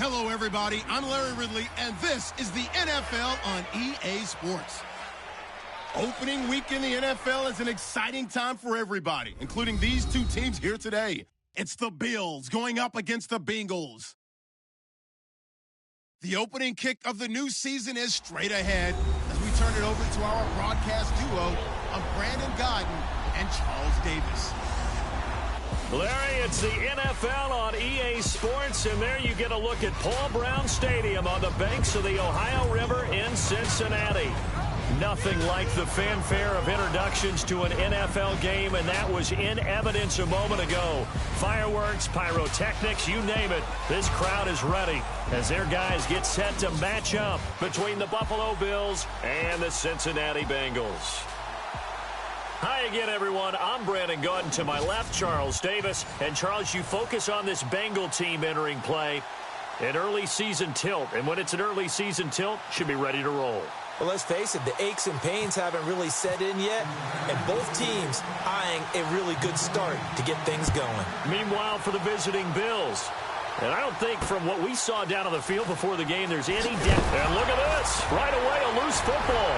Hello, everybody. I'm Larry Ridley, and this is the NFL on EA Sports. Opening week in the NFL is an exciting time for everybody, including these two teams here today. It's the Bills going up against the Bengals. The opening kick of the new season is straight ahead as we turn it over to our broadcast duo of Brandon Godden and Charles Davis. Larry, it's the NFL on EA Sports, and there you get a look at Paul Brown Stadium on the banks of the Ohio River in Cincinnati. Nothing like the fanfare of introductions to an NFL game, and that was in evidence a moment ago. Fireworks, pyrotechnics, you name it. This crowd is ready as their guys get set to match up between the Buffalo Bills and the Cincinnati Bengals. Hi again, everyone. I'm Brandon Godden. To my left, Charles Davis. And, Charles, you focus on this Bengal team entering play. An early season tilt. And when it's an early season tilt, should be ready to roll. Well, let's face it, the aches and pains haven't really set in yet. And both teams eyeing a really good start to get things going. Meanwhile, for the visiting Bills. And I don't think from what we saw down on the field before the game there's any depth. And look at this. Right away, a loose football.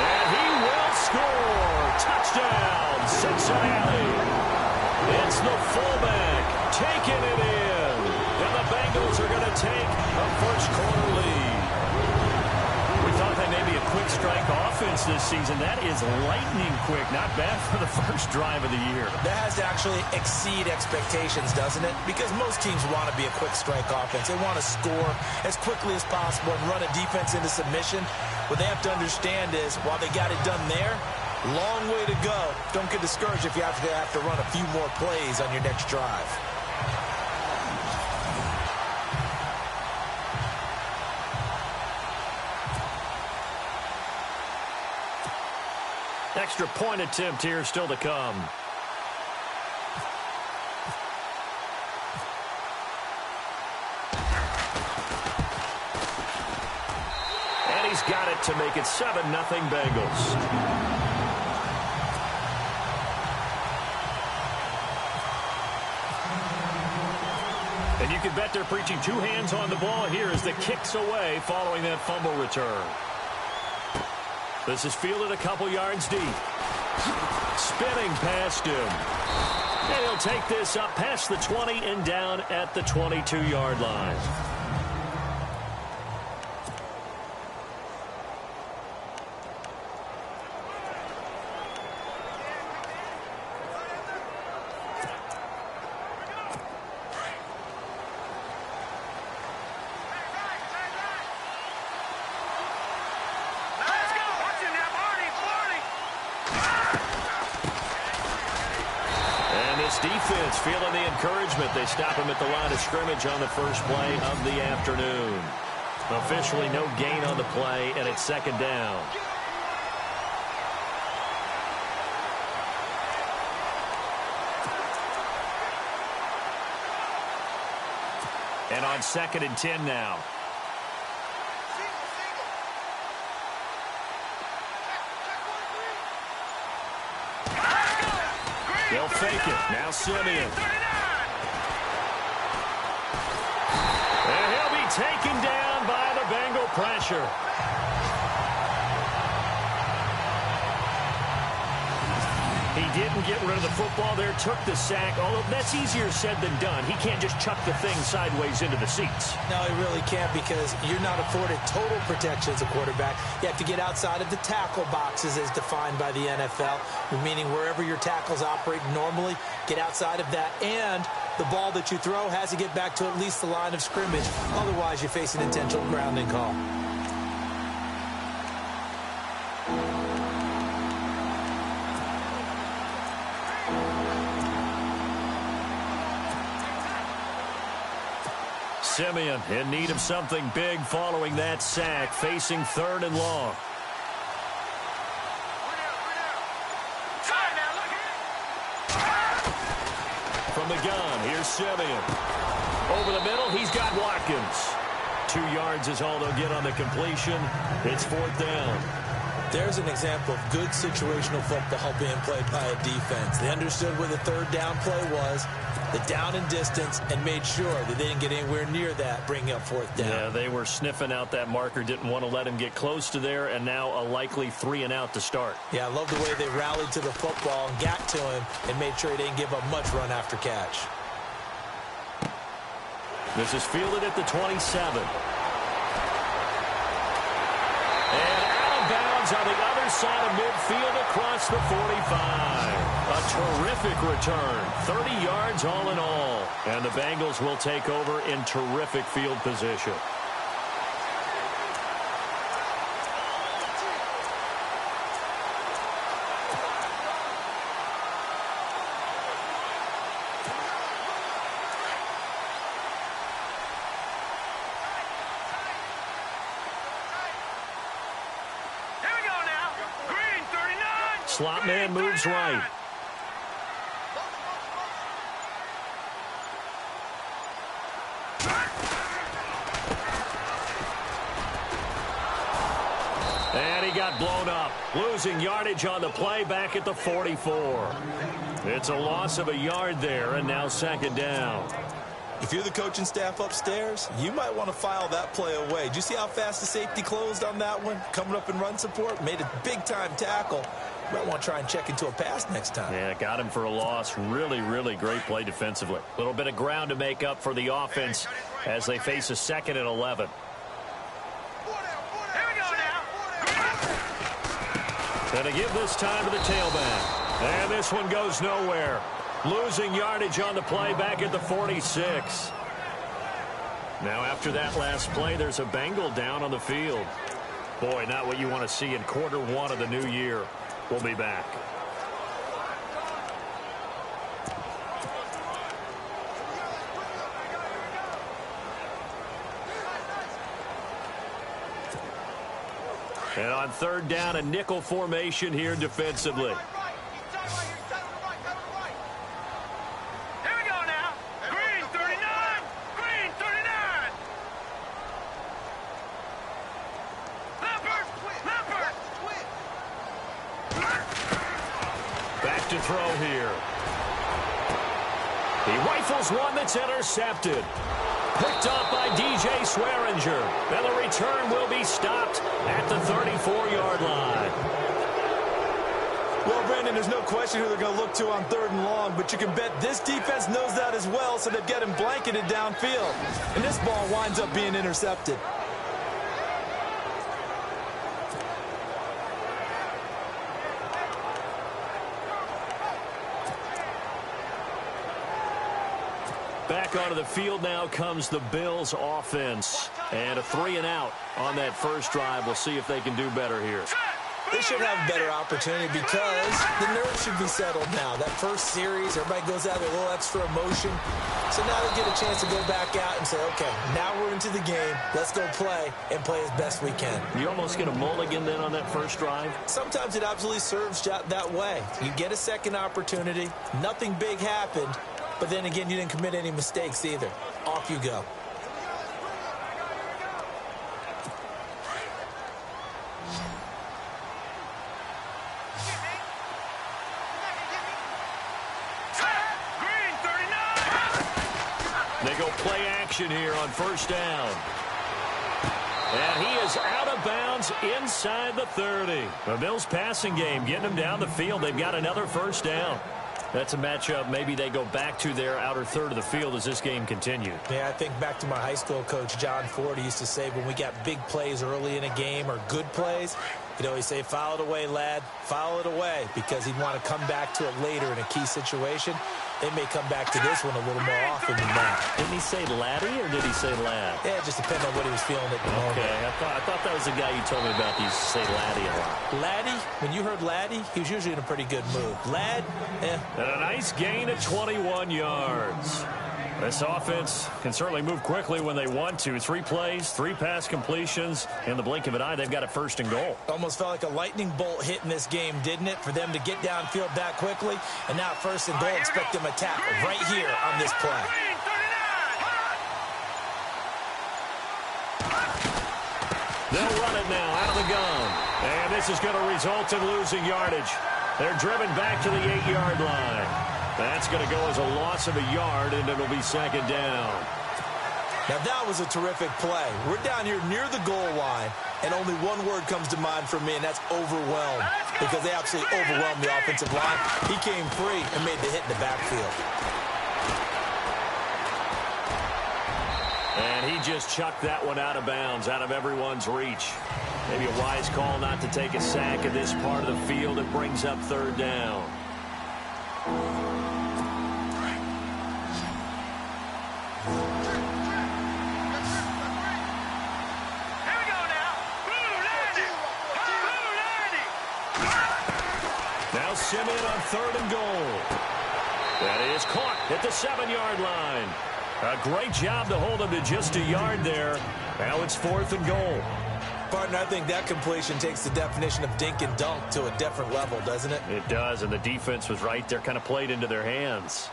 And he will score. Touchdown, Cincinnati. It's the fullback taking it in. And the Bengals are going to take a first-quarter lead. We thought they may be a quick strike offense this season. That is lightning quick. Not bad for the first drive of the year. That has to actually exceed expectations, doesn't it? Because most teams want to be a quick strike offense. They want to score as quickly as possible and run a defense into submission. What they have to understand is, while they got it done there, long way to go. Don't get discouraged if you have to run a few more plays on your next drive. Extra point attempt here still to come. And he's got it to make it 7-0 Bengals. And you can bet they're preaching two hands on the ball here as the kick's away following that fumble return. This is fielded a couple yards deep. Spinning past him. And he'll take this up past the 20 and down at the 22-yard line. Defense feeling the encouragement. They stop him at the line of scrimmage on the first play of the afternoon. Officially no gain on the play, and it's second down. And on 2nd and 10 now. They'll fake it. Now Simeon. And he'll be taken down by the Bengal pressure. He didn't get rid of the football there, took the sack, although that's easier said than done. He can't just chuck the thing sideways into the seats. No, he really can't, because you're not afforded total protection as a quarterback. You have to get outside of the tackle boxes as defined by the NFL, meaning wherever your tackles operate normally, get outside of that, and the ball that you throw has to get back to at least the line of scrimmage. Otherwise, you face an intentional grounding call. Simeon in need of something big following that sack, facing 3rd and long. From the gun, here's Simeon. Over the middle, he's got Watkins. 2 yards is all they'll get on the completion. It's 4th down. There's an example of good situational football being played by a defense. They understood where the third down play was, the down and distance, and made sure that they didn't get anywhere near that, bringing up fourth down. Yeah, they were sniffing out that marker, didn't want to let him get close to there, and now a likely 3 and out to start. Yeah, I love the way they rallied to the football and got to him and made sure he didn't give up much run after catch. This is fielded at the 27. And out of bounds on the other side of midfield across the 45. A terrific return. 30 yards all in all. And the Bengals will take over in terrific field position. Slot man moves right. And he got blown up. Losing yardage on the play back at the 44. It's a loss of a yard there, and now second down. If you're the coaching staff upstairs, you might want to file that play away. Did you see how fast the safety closed on that one? Coming up in run support, made a big-time tackle. You might want to try and check into a pass next time. Yeah, got him for a loss. Really, really great play defensively. A little bit of ground to make up for the offense as they face a 2nd and 11. And to give this time to the tailback. And this one goes nowhere. Losing yardage on the play back at the 46. Now after that last play, there's a Bengal down on the field. Boy, not what you want to see in quarter 1 of the new year. We'll be back. And on third down, a nickel formation here defensively. To throw here. He rifles one that's intercepted. Picked up by DJ Swearinger. And the return will be stopped at the 34-yard line. Well, Brandon, there's no question who they're going to look to on 3rd and long, but you can bet this defense knows that as well, so they've got him blanketed downfield. And this ball winds up being intercepted. Back onto the field now comes the Bills offense. And a 3 and out on that first drive. We'll see if they can do better here. They should have a better opportunity because the nerves should be settled now. That first series, everybody goes out with a little extra emotion. So now they get a chance to go back out and say, okay, now we're into the game. Let's go play and play as best we can. You almost get a mulligan then on that first drive? Sometimes it absolutely serves that way. You get a second opportunity. Nothing big happened. But then again, you didn't commit any mistakes either. Off you go. They go play action here on first down. And he is out of bounds inside the 30. The Bills passing game getting them down the field. They've got another first down. That's a matchup maybe they go back to their outer third of the field as this game continues. Yeah, I think back to my high school coach, John Ford. He used to say when we got big plays early in a game or good plays, he'd always say, foul it away, lad, foul it away, because he'd want to come back to it later in a key situation. They may come back to this one a little more often than that. Didn't he say laddie or did he say lad? Yeah, it just depends on what he was feeling at the moment. Okay, I thought that was the guy you told me about. He used to say laddie a lot. Laddie, when you heard laddie, he was usually in a pretty good mood. Lad, And a nice gain of 21 yards. This offense can certainly move quickly when they want to. 3 plays, 3 pass completions. In the blink of an eye, they've got a first and goal. Almost felt like a lightning bolt hit in this game, didn't it? For them to get downfield that quickly. And now first and goal, expect them to tackle right here on this play. They'll run it now out of the gun. And this is going to result in losing yardage. They're driven back to the 8-yard line. That's going to go as a loss of a yard, and it'll be second down. Now, that was a terrific play. We're down here near the goal line, and only one word comes to mind for me, and that's overwhelmed, because they absolutely overwhelmed the offensive line. He came free and made the hit in the backfield. And he just chucked that one out of bounds, out of everyone's reach. Maybe a wise call not to take a sack at this part of the field. It brings up third down. Now Simeon on 3rd and goal. That is caught at the 7-yard line. A great job to hold him to just a yard there. Now it's 4th and goal. Partner, I think that completion takes the definition of dink and dunk to a different level, doesn't it? It does, and the defense was right there, kind of played into their hands.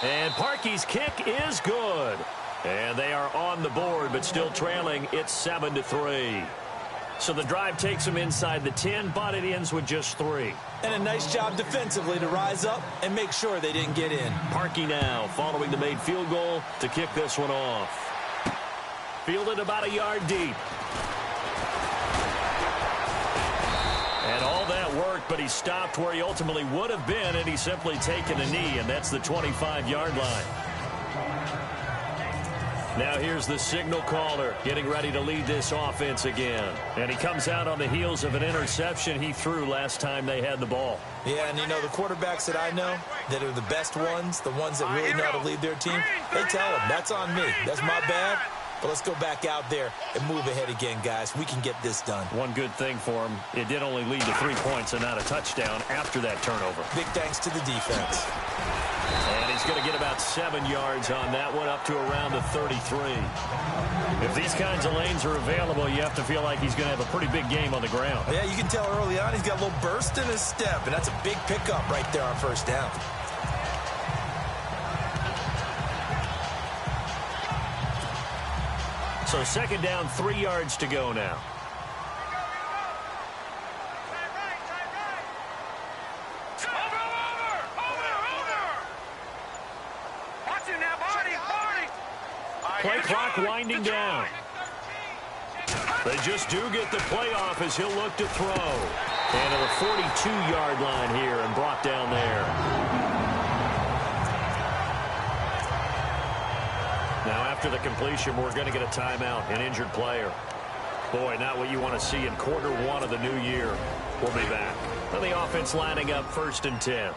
And Parkey's kick is good. And they are on the board, but still trailing. It's 7-3. So the drive takes them inside the 10, but it ends with just 3. And a nice job defensively to rise up and make sure they didn't get in. Parkey now following the made field goal to kick this one off. Fielded about a yard deep. And all that worked, but he stopped where he ultimately would have been, and he's simply taken a knee, and that's the 25-yard line. Now here's the signal caller getting ready to lead this offense again. And he comes out on the heels of an interception he threw last time they had the ball. Yeah, and you know, the quarterbacks that I know that are the best ones, the ones that really know how to lead their team, they tell them, that's on me. That's my bad. But let's go back out there and move ahead again, guys. We can get this done. One good thing for him, it did only lead to 3 points and not a touchdown after that turnover. Big thanks to the defense. And he's going to get about 7 yards on that one, up to around the 33. If these kinds of lanes are available, you have to feel like he's going to have a pretty big game on the ground. Yeah, you can tell early on he's got a little burst in his step, and that's a big pickup right there on first down. So second down, 3 yards to go now. Play clock winding down. They just do get the playoff as he'll look to throw. And at the 42-yard line here and brought down there. Now after the completion, we're going to get a timeout, an injured player. Boy, not what you want to see in quarter 1 of the new year. We'll be back. And the offense lining up 1st and 10.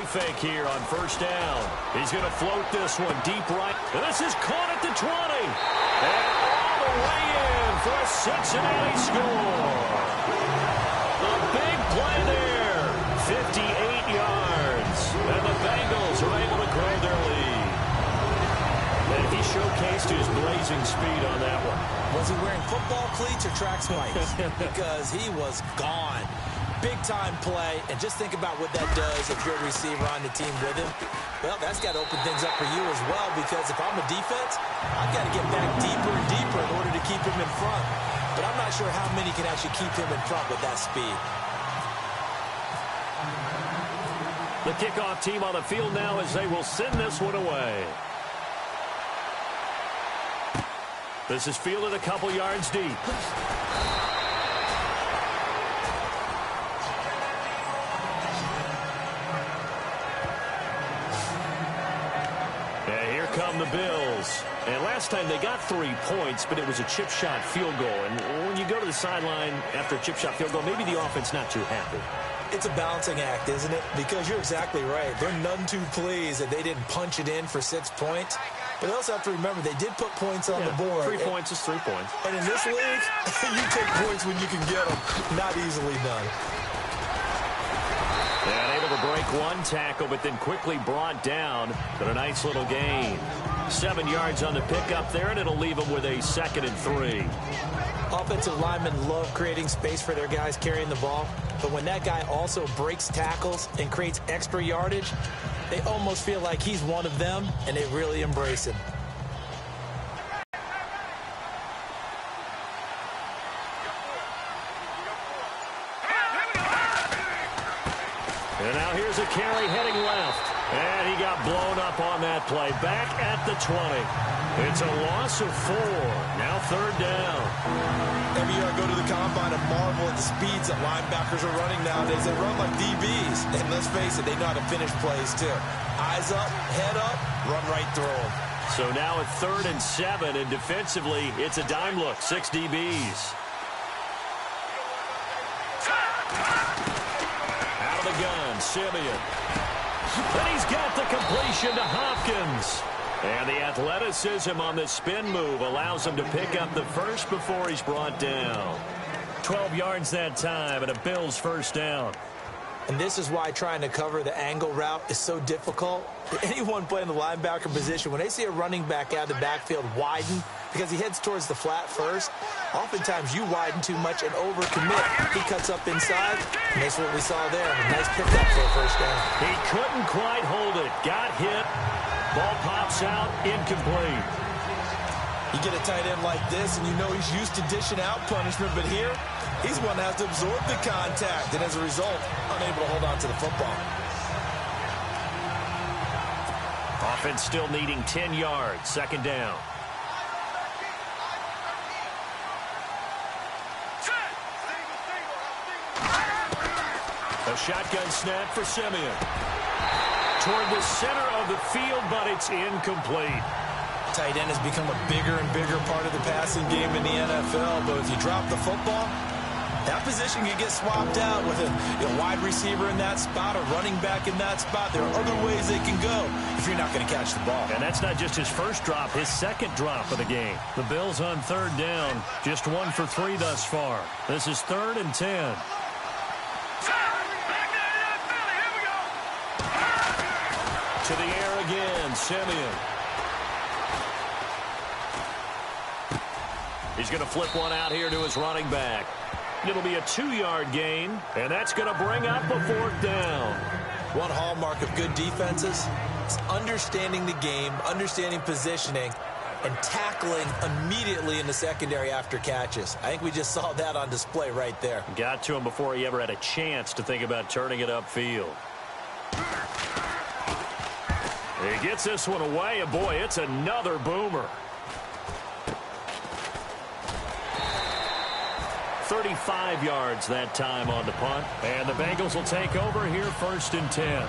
Fake here on first down. He's going to float this one deep right. And this is caught at the 20. And all the way in for a Cincinnati score. A big play there. 58 yards. And the Bengals are able to grow their lead. And he showcased his blazing speed on that one. Was he wearing football cleats or track spikes? Because he was gone. Big-time play, and just think about what that does if you're a receiver on the team with him. Well, that's got to open things up for you as well, because if I'm a defense, I've got to get back deeper and deeper in order to keep him in front. But I'm not sure how many can actually keep him in front with that speed. The kickoff team on the field now as they will send this one away. This is fielded a couple yards deep. Come the Bills. And last time they got 3 points, but it was a chip shot field goal. And when you go to the sideline after a chip shot field goal, maybe the offense not too happy. It's a balancing act, isn't it? Because you're exactly right. They're none too pleased that they didn't punch it in for 6 points. But they also have to remember they did put points on the board. 3 points is 3 points. And in this league, you take points when you can get them. Not easily done. And able to break one tackle, but then quickly brought down. But a nice little gain. 7 yards on the pickup there, and it'll leave them with a 2nd and 3. Offensive linemen love creating space for their guys carrying the ball, but when that guy also breaks tackles and creates extra yardage, they almost feel like he's one of them, and they really embrace him. And now here's a carry heading left. And he got blown up on that play. Back at the 20. It's a loss of 4. Now 3rd down. Every year I go to the combine and marvel at the speeds that linebackers are running nowadays. They run like DBs. And let's face it, they know how to finish plays too. Eyes up, head up, run right through them. So now at 3rd and 7, and defensively, it's a dime look. 6 DBs. Out of the gun, Simeon. And he's got the completion to Hopkins. And the athleticism on the spin move allows him to pick up the first before he's brought down. 12 yards that time, and a Bills 1st down. And this is why trying to cover the angle route is so difficult. Anyone playing the linebacker position, when they see a running back out of the backfield widen because he heads towards the flat first, oftentimes you widen too much and overcommit. He cuts up inside, and that's what we saw there. A nice pickup for a 1st down. He couldn't quite hold it. Got hit. Ball pops out, incomplete. You get a tight end like this, and you know he's used to dishing out punishment, but here, he's one that has to absorb the contact, and as a result, unable to hold on to the football. Offense still needing 10 yards. 2nd down. A shotgun snap for Simeon. Toward the center of the field, but it's incomplete. Tight end has become a bigger and bigger part of the passing game in the NFL, but if you drop the football, that position can get swapped out with a wide receiver in that spot, a running back in that spot. There are other ways they can go if you're not going to catch the ball. And that's not just his first drop, his 2nd drop of the game. The Bills on 3rd down, just 1 for 3 thus far. This is 3rd and 10. To the air again, Simeon. He's going to flip one out here to his running back. It'll be a 2-yard gain, and that's going to bring up a 4th down. One hallmark of good defenses is understanding the game, understanding positioning, and tackling immediately in the secondary after catches. I think we just saw that on display right there. Got to him before he ever had a chance to think about turning it upfield. He gets this one away, and boy, it's another boomer. 35 yards that time on the punt. And the Bengals will take over here 1st and 10.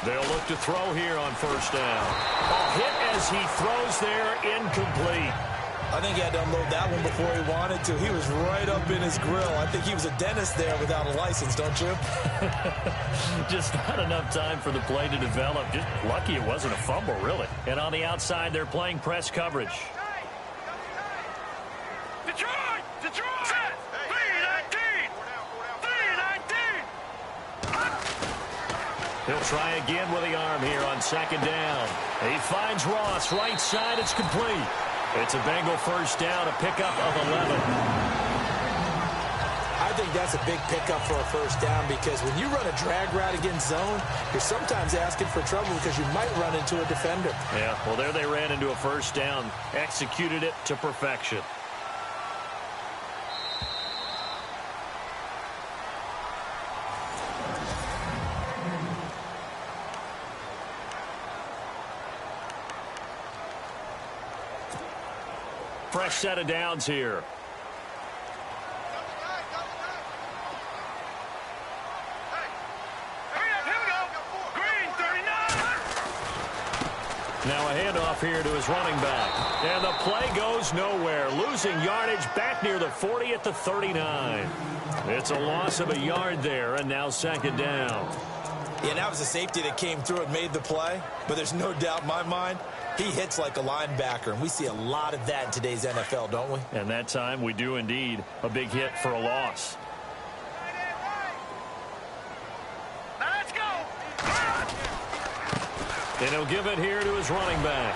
They'll look to throw here on 1st down. Hit as he throws there, incomplete. I think he had to unload that one before he wanted to. He was right up in his grill. I think he was a dentist there without a license, don't you? Just not enough time for the play to develop. Just lucky it wasn't a fumble, really. And on the outside, they're playing press coverage. Detroit! Detroit! 319! 319! He'll try again with the arm here on 2nd down. He finds Ross, right side, it's complete. It's a Bengal 1st down, a pickup of 11. I think that's a big pickup for a 1st down because when you run a drag route against zone, you're sometimes asking for trouble because you might run into a defender. Yeah, well, there they ran into a 1st down, executed it to perfection. Fresh set of downs here. Now a handoff here to his running back. And the play goes nowhere. Losing yardage back near the 40 at the 39. It's a loss of a yard there, and now second down. Yeah, that was a safety that came through and made the play. But there's no doubt in my mind, he hits like a linebacker. And we see a lot of that in today's NFL, don't we? And that time we do indeed. A big hit for a loss. Now let's go. And he'll give it here to his running back.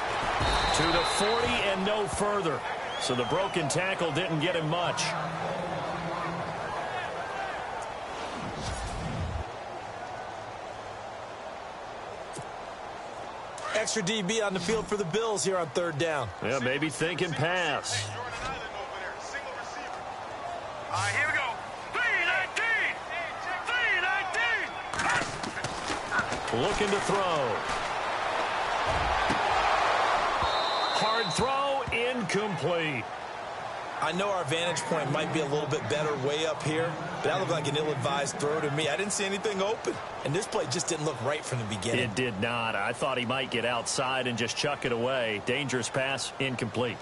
To the 40 and no further. So the broken tackle didn't get him much. Extra DB on the field for the Bills here on third down. Yeah, maybe thinking pass. Here we go. 3-19. 3-19. Looking to throw. Hard throw, incomplete. I know our vantage point might be a little bit better way up here, but that looked like an ill-advised throw to me. I didn't see anything open, and this play just didn't look right from the beginning. It did not. I thought he might get outside and just chuck it away. Dangerous pass, incomplete.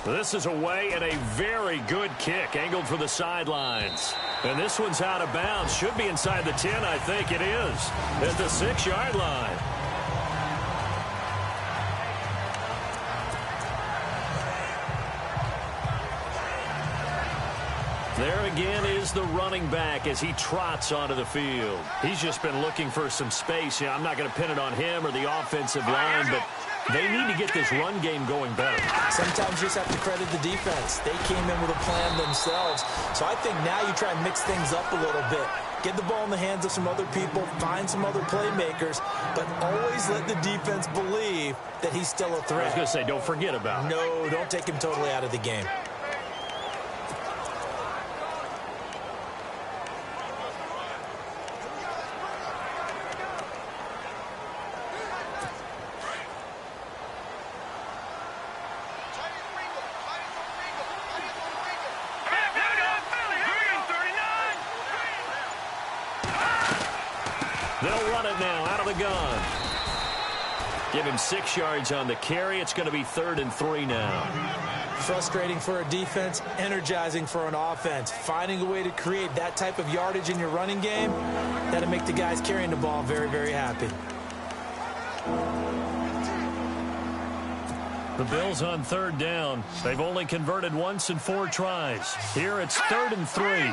This is away and a very good kick, angled for the sidelines. And this one's out of bounds. Should be inside the 10, I think it is. At the 6-yard line. There again is the running back as he trots onto the field. He's just been looking for some space. Yeah, I'm not going to pin it on him or the offensive line, but they need to get this run game going better. Sometimes you just have to credit the defense. They came in with a plan themselves. So I think now you try and mix things up a little bit. Get the ball in the hands of some other people, find some other playmakers, but always let the defense believe that he's still a threat. I was going to say, don't forget about it. No, don't take him totally out of the game. They'll run it now out of the gun. Give him 6 yards on the carry. It's going to be 3rd and 3 now. Frustrating for a defense, energizing for an offense. Finding a way to create that type of yardage in your running game, that'll make the guys carrying the ball very, very happy. The Bills on 3rd down. They've only converted once in 4 tries. Here it's 3rd and 3.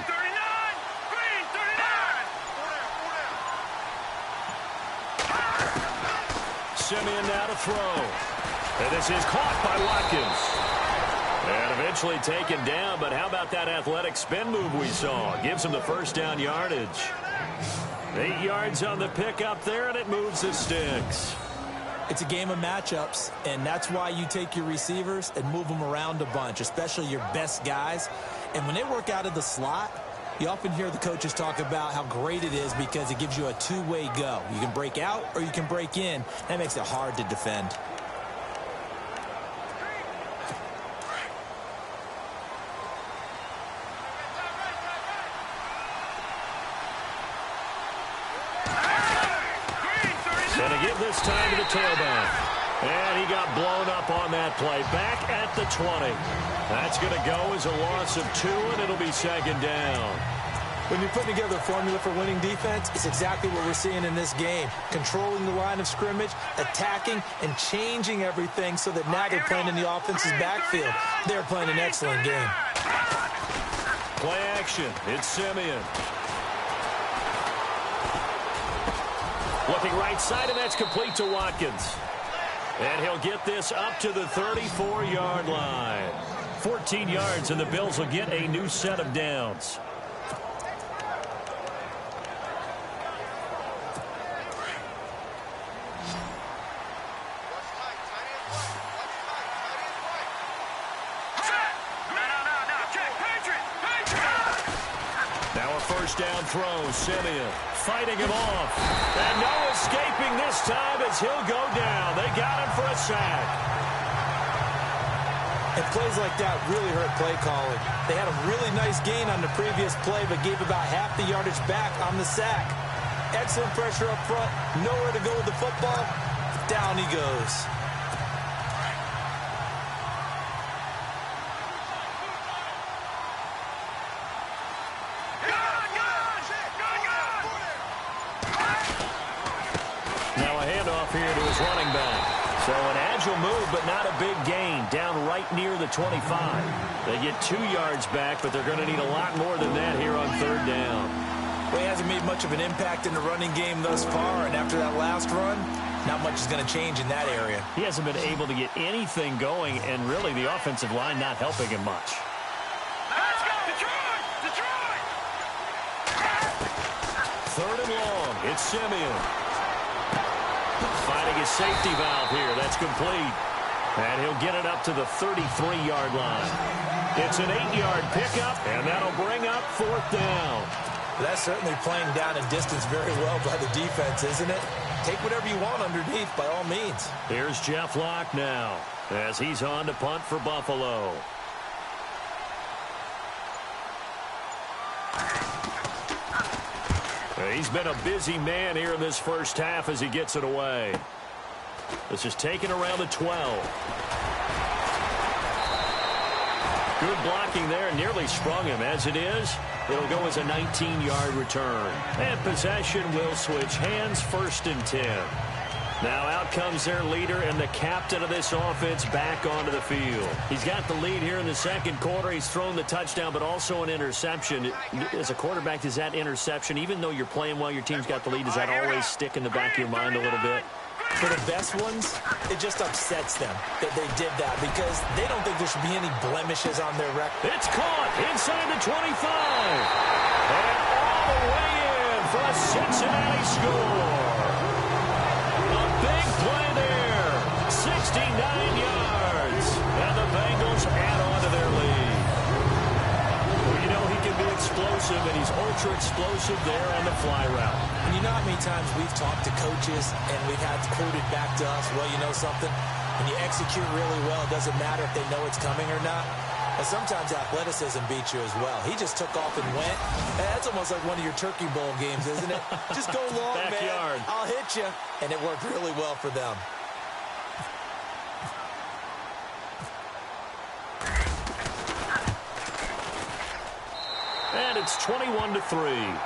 Simeon now to throw. And this is caught by Watkins. And eventually taken down, but how about that athletic spin move we saw? Gives him the first down yardage. 8 yards on the pickup there, and it moves the sticks. It's a game of matchups, and that's why you take your receivers and move them around a bunch, especially your best guys. And when they work out of the slot, you often hear the coaches talk about how great it is because it gives you a two-way go. You can break out or you can break in. That makes it hard to defend. Going to give this time to the tailback. And he got blown up on that play. Back at the 20. That's going to go as a loss of 2, and it'll be 2nd down. When you're putting together a formula for winning defense, it's exactly what we're seeing in this game. Controlling the line of scrimmage, attacking, and changing everything so that now they're playing in the offense's backfield. They're playing an excellent game. Play action. It's Simeon. Looking right side, and that's complete to Watkins. And he'll get this up to the 34-yard line. 14 yards, and the Bills will get a new set of downs. Now a first down throw, Simeon fighting him off. And no escaping this time as he'll go down. They got him for a sack. And plays like that really hurt play calling. They had a really nice gain on the previous play, but gave about half the yardage back on the sack. Excellent pressure up front. Nowhere to go with the football. Down he goes. Now a handoff here to his running back. So an agile move, but not a big gain. Down right near the 25. They get 2 yards back, but they're going to need a lot more than that here on 3rd down. Well, he hasn't made much of an impact in the running game thus far, and after that last run, not much is going to change in that area. He hasn't been able to get anything going, and really the offensive line not helping him much. Let's go! Detroit! Detroit! 3rd and long. It's Simeon. Finding his safety valve here. That's complete. And he'll get it up to the 33-yard line. It's an 8-yard pickup, and that'll bring up 4th down. That's certainly playing down and distance very well by the defense, isn't it? Take whatever you want underneath, by all means. Here's Jeff Locke now, as he's on to punt for Buffalo. He's been a busy man here in this first half as he gets it away. This is taken around the 12. Good blocking there, nearly sprung him. As it is, it'll go as a 19-yard return. And possession will switch hands, 1st and 10. Now out comes their leader and the captain of this offense back onto the field. He's got the lead here in the 2nd quarter. He's thrown the touchdown, but also an interception. As a quarterback, does that interception, even though you're playing well, your team's got the lead, does that always stick in the back of your mind a little bit? For the best ones, it just upsets them that they did that because they don't think there should be any blemishes on their record. It's caught inside the 25. And all the way in for a Cincinnati score. A big play there. 69 yards. And the Bengals add on to their lead. Well, you know he can be explosive, and he's ultra explosive there on the fly route. And you know how many times we've talked to coaches and we've had quoted back to us, well, you know something? When you execute really well, it doesn't matter if they know it's coming or not. And sometimes athleticism beats you as well. He just took off and went. And that's almost like one of your Turkey Bowl games, isn't it? Just go long, Backyard. man. I'll hit you. And it worked really well for them. And it's 21-3.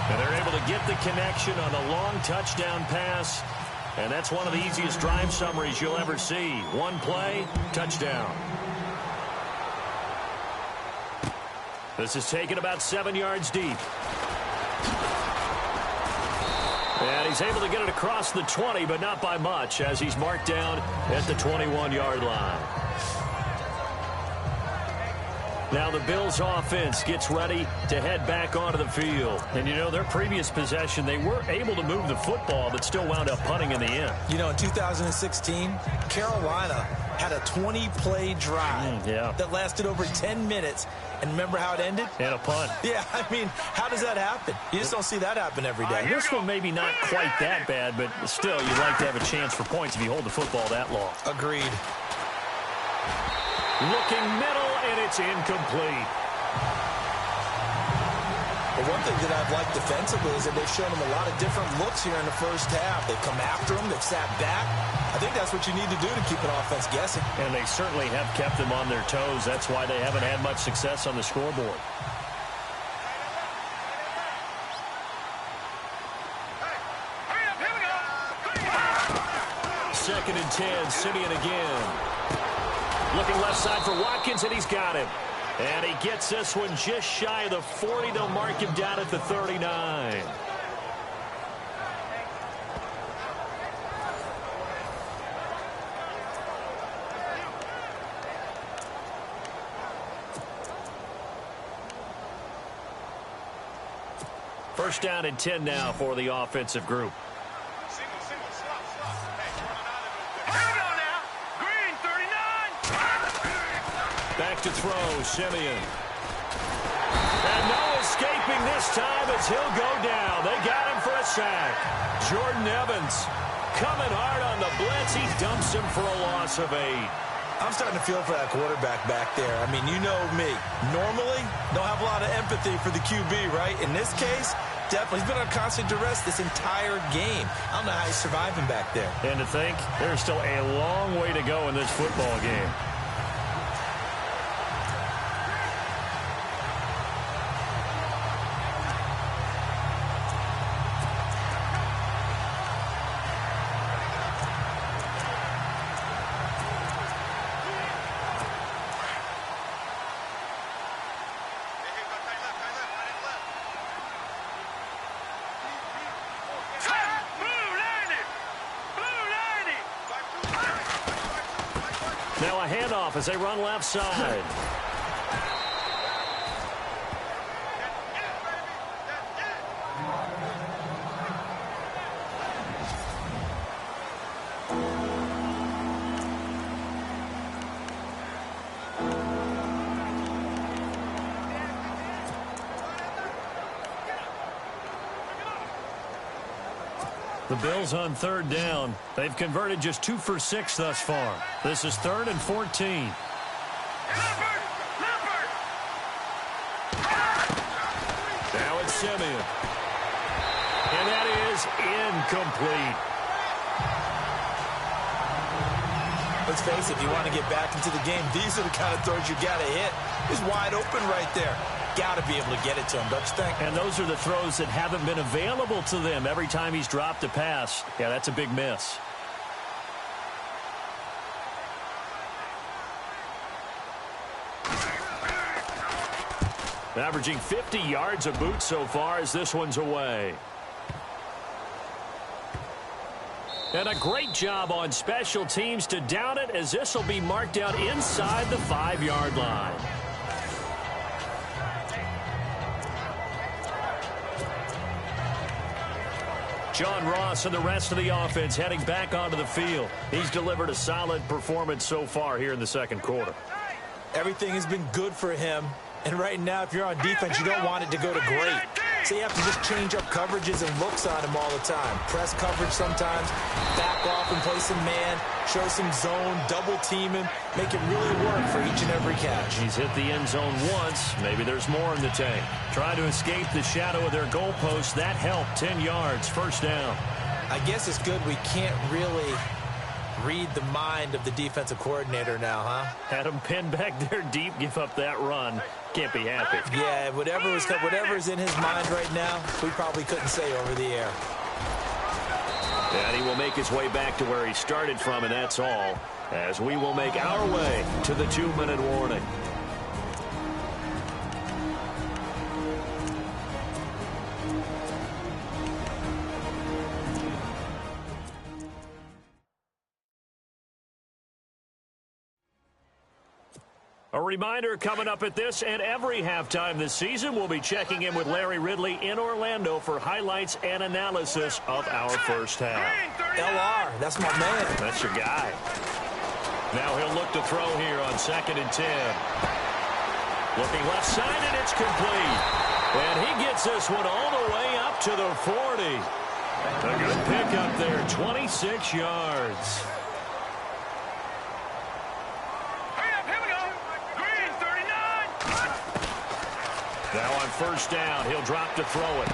And they're able to get the connection on a long touchdown pass. And that's one of the easiest drive summaries you'll ever see. One play, touchdown. This is taken about 7 yards deep. And he's able to get it across the 20, but not by much, as he's marked down at the 21-yard line. Now the Bills offense gets ready to head back onto the field. And, you know, their previous possession, they were able to move the football, but still wound up punting in the end. You know, in 2016, Carolina had a 20-play drive that lasted over 10 minutes. And remember how it ended? And a punt. Yeah, I mean, how does that happen? You just don't see that happen every day. This one maybe not quite that bad, but still, you'd like to have a chance for points if you hold the football that long. Agreed. Looking middle, and it's incomplete. Well, one thing that I've liked defensively is that they've shown them a lot of different looks here in the first half. They've come after them. They've sat back. I think that's what you need to do to keep an offense guessing. And they certainly have kept them on their toes. That's why they haven't had much success on the scoreboard. Hurry up, here we go. 2nd and 10, Simeon again. Looking left side for Watkins, and he's got him. And he gets this one just shy of the 40. They'll mark him down at the 39. First down and 10 now for the offensive group. Back to throw, Simeon. And no escaping this time as he'll go down. They got him for a sack. Jordan Evans coming hard on the blitz. He dumps him for a loss of 8. I'm starting to feel for that quarterback back there. I mean, you know me. Normally, don't have a lot of empathy for the QB, right? In this case, definitely. He's been on constant duress this entire game. I don't know how he's surviving back there. And to think, there's still a long way to go in this football game. Now a handoff as they run left side. The Bills on 3rd down. They've converted just 2 for 6 thus far. This is 3rd and 14. Now it's Simeon. And that is incomplete. Let's face it, if you want to get back into the game, these are the kind of throws you got to hit. He's wide open right there. Got to be able to get it to him, don't you think? And those are the throws that haven't been available to them every time he's dropped a pass. Yeah, that's a big miss. Averaging 50 yards a boot so far as this one's away. And a great job on special teams to down it, as this will be marked out inside the 5-yard line. John Ross and the rest of the offense heading back onto the field. He's delivered a solid performance so far here in the 2nd quarter. Everything has been good for him. And right now, if you're on defense, you don't want it to go to great. So you have to just change up coverages and looks on him all the time. Press coverage sometimes, back off and play some man, show some zone, double team him, make it really work for each and every catch. He's hit the end zone once. Maybe there's more in the tank. Trying to escape the shadow of their goalpost. That helped. 10 yards, 1st down. I guess it's good we can't really read the mind of the defensive coordinator now, huh? Had him pinned back there deep, give up that run. Can't be happy. Yeah, whatever's in his mind right now, we probably couldn't say over the air. And he will make his way back to where he started from, and that's all, as we will make our way to the 2-minute warning. A reminder coming up at this and every halftime this season, we'll be checking in with Larry Ridley in Orlando for highlights and analysis of our first half. LR, that's my man. That's your guy. Now he'll look to throw here on 2nd and 10. Looking left side, and it's complete. And he gets this one all the way up to the 40. A good pickup there, 26 yards. Now on 1st down, he'll drop to throw it.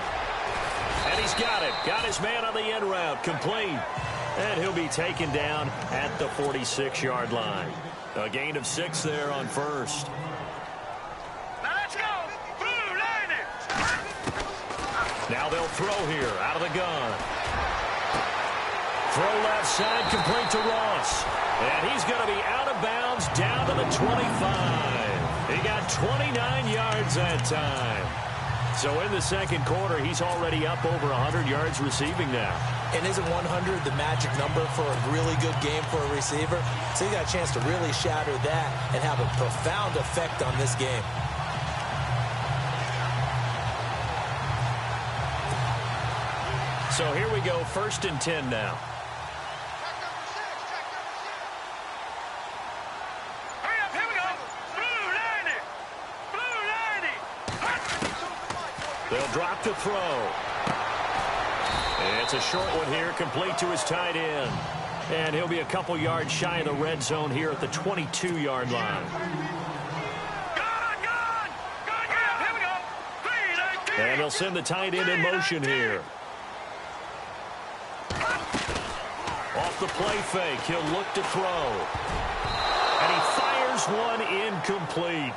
And he's got it. Got his man on the end route. Complete. And he'll be taken down at the 46-yard line. A gain of 6 there on 1st. Let's go. Blue line it. Now they'll throw here out of the gun. Throw left side, complete to Ross. And he's going to be out of bounds down to the 25. He got 29 yards that time. So in the 2nd quarter, he's already up over 100 yards receiving now. And isn't 100 the magic number for a really good game for a receiver? So you got a chance to really shatter that and have a profound effect on this game. So here we go, 1st and 10 now. They'll drop to throw. It's a short one here, complete to his tight end. And he'll be a couple yards shy of the red zone here at the 22-yard line. And they'll send the tight end in motion here. Off the play fake, he'll look to throw. And he fires one incomplete.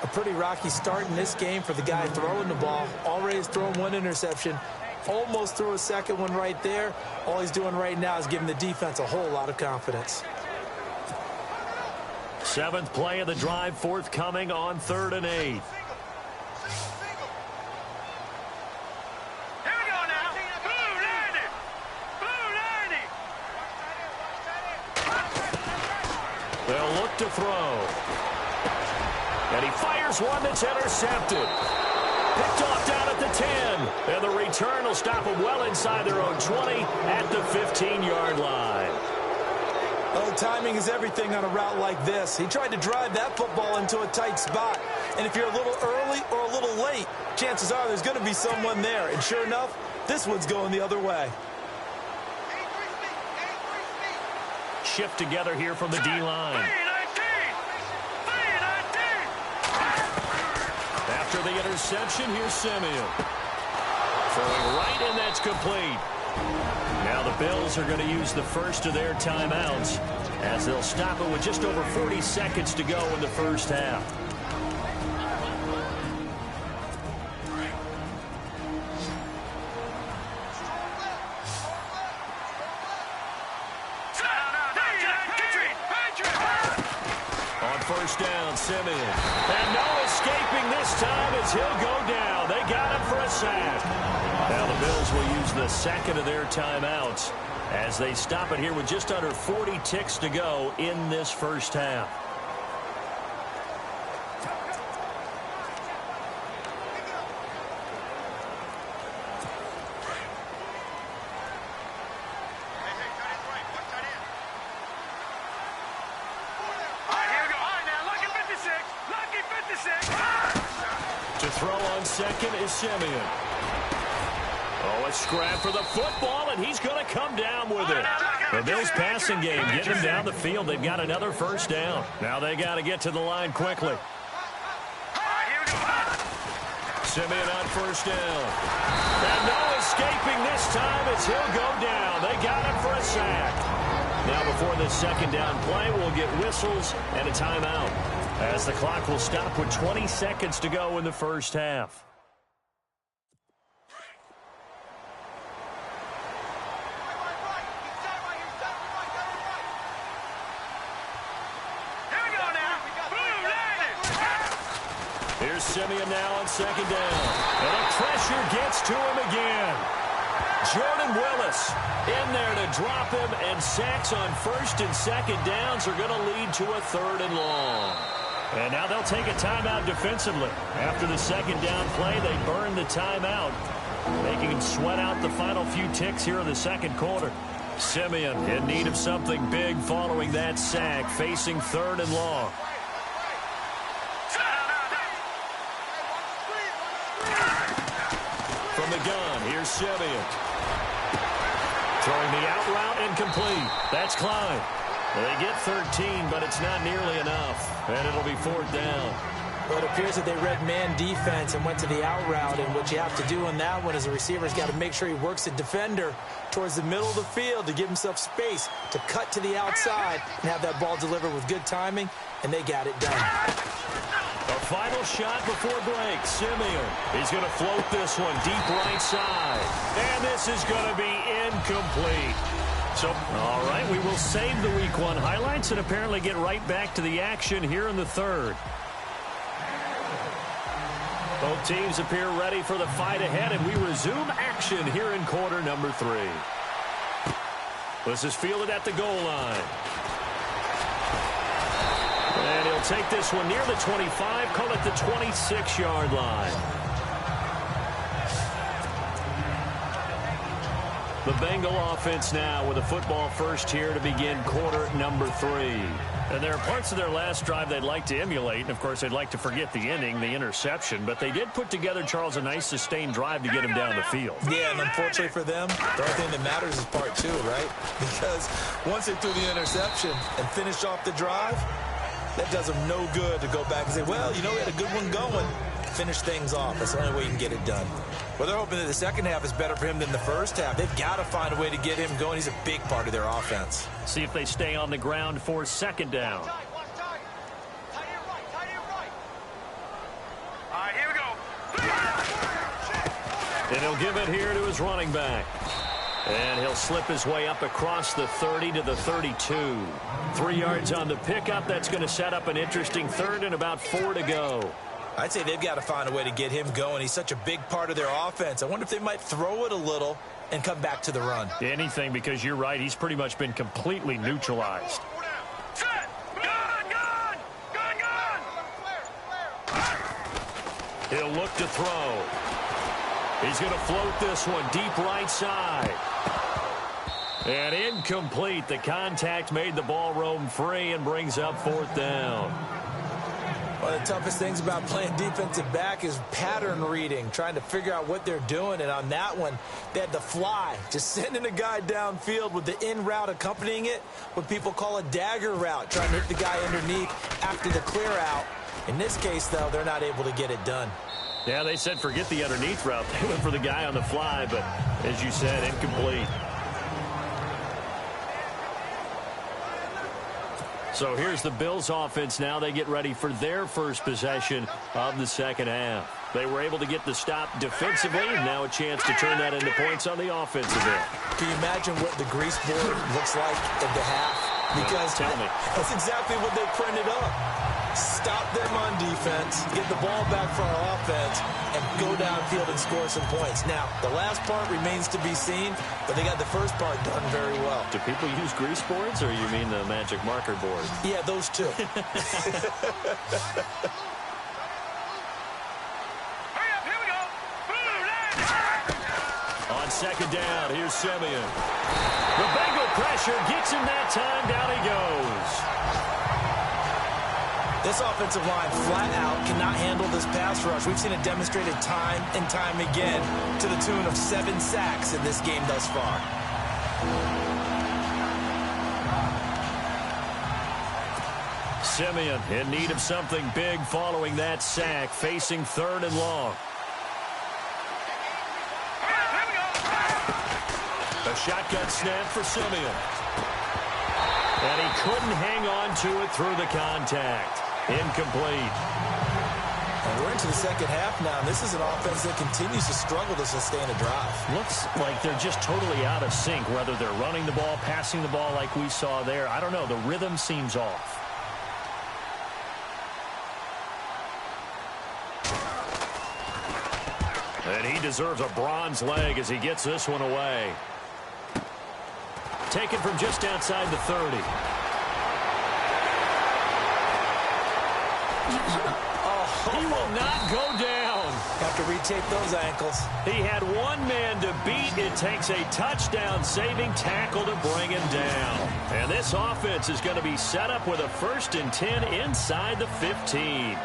A pretty rocky start in this game for the guy throwing the ball. Already has thrown one interception. Almost threw a second one right there. All he's doing right now is giving the defense a whole lot of confidence. 7th play of the drive forthcoming on 3rd and 8. They'll look to throw. And he fires one that's intercepted. Picked off down at the 10. And the return will stop him well inside their own 20 at the 15-yard line. Oh, timing is everything on a route like this. He tried to drive that football into a tight spot. And if you're a little early or a little late, chances are there's going to be someone there. And sure enough, this one's going the other way. Shift together here from the D-line. After the interception, here's Simeon. Throwing right, and that's complete. Now the Bills are going to use the first of their timeouts as they'll stop it with just over 40 seconds to go in the first half. First down, Simeon. And no escaping this time as he'll go down. They got him for a sack. Now the Bills will use the second of their timeouts as they stop it here with just under 40 ticks to go in this first half. Second is Simeon. Oh, a scrap for the football, and he's going to come down with it. The Bills passing game getting them down the field. They've got another first down. Now they got to get to the line quickly. Simeon on first down. And no escaping this time as he'll go down. They got him for a sack. Now before this second down play, we'll get whistles and a timeout as the clock will stop with 20 seconds to go in the first half. Here's Simeon now on second down. And the pressure gets to him again. Jordan Willis in there to drop him, and sacks on first and second downs are going to lead to a 3rd and long. And now they'll take a timeout defensively. After the second down play, they burn the timeout, making him sweat out the final few ticks here in the second quarter. Simeon in need of something big following that sack, facing 3rd and long. From the gun, here's Simeon. Throwing the out route incomplete. That's Klein. They get 13, but it's not nearly enough. And it'll be 4th down. Well, it appears that they read man defense and went to the out route. And what you have to do on that one as a receiver is got to make sure he works the defender towards the middle of the field to give himself space to cut to the outside and have that ball delivered with good timing. And they got it done. A final shot before break. Simeon. He's going to float this one deep right side. And this is going to be incomplete. So, all right, we will save the Week 1 highlights and apparently get right back to the action here in the third. Both teams appear ready for the fight ahead, and we resume action here in quarter number 3. This is fielded at the goal line. And he'll take this one near the 25, call it the 26-yard line. The Bengal offense now with a football first here to begin quarter number 3. And there are parts of their last drive they'd like to emulate, and, of course, they'd like to forget the ending, the interception. But they did put together, Charles, a nice sustained drive to get him down the field. Yeah, and unfortunately for them, the only thing that matters is part two, right? Because once they threw the interception and finished off the drive, that does them no good to go back and say, well, you know, we had a good one going. Finish things off. That's the only way you can get it done. Well, they're hoping that the second half is better for him than the first half. They've got to find a way to get him going. He's a big part of their offense. See if they stay on the ground for second down. All right, here we go. And he'll give it here to his running back. And he'll slip his way up across the 30 to the 32. 3 yards on the pickup. That's going to set up an interesting third and about 4 to go. I'd say they've got to find a way to get him going. He's such a big part of their offense. I wonder if they might throw it a little and come back to the run. Anything, because you're right. He's pretty much been completely neutralized. Set. Gun. He'll look to throw. He's going to float this one deep right side. And incomplete. The contact made the ball roam free and brings up 4th down. One of the toughest things about playing defensive back is pattern reading, trying to figure out what they're doing. And on that one, they had the fly, just sending a guy downfield with the in route accompanying it, what people call a dagger route, trying to hit the guy underneath after the clear out. In this case, though, they're not able to get it done. Yeah, they said forget the underneath route. They went for the guy on the fly, but as you said, incomplete. So here's the Bills offense now. They get ready for their first possession of the second half. They were able to get the stop defensively, and now a chance to turn that into points on the offensive end. Can you imagine what the grease board looks like at the half? Because tell me. That's exactly what they printed up. Stop them on defense, get the ball back for our offense, and go downfield and score some points. Now, the last part remains to be seen, but they got the first part done very well. Do people use grease boards, or you mean the magic marker board? Yeah, those two. Hurry up, here we go. Blue line. On second down, here's Simeon. The Bengal pressure gets him that time. Down he goes. This offensive line flat out cannot handle this pass rush. We've seen it demonstrated time and time again to the tune of 7 sacks in this game thus far. Simeon in need of something big following that sack, facing 3rd and long. A shotgun snap for Simeon. And he couldn't hang on to it through the contact. Incomplete. And we're into the second half now. This is an offense that continues to struggle to sustain a drive. Looks like they're just totally out of sync, whether they're running the ball, passing the ball like we saw there. I don't know. The rhythm seems off. And he deserves a bronze leg as he gets this one away. Taken from just outside the 30. He will not go down. Have to retape those ankles. He had one man to beat. It takes a touchdown-saving tackle to bring him down. And this offense is going to be set up with a 1st and 10 inside the 15.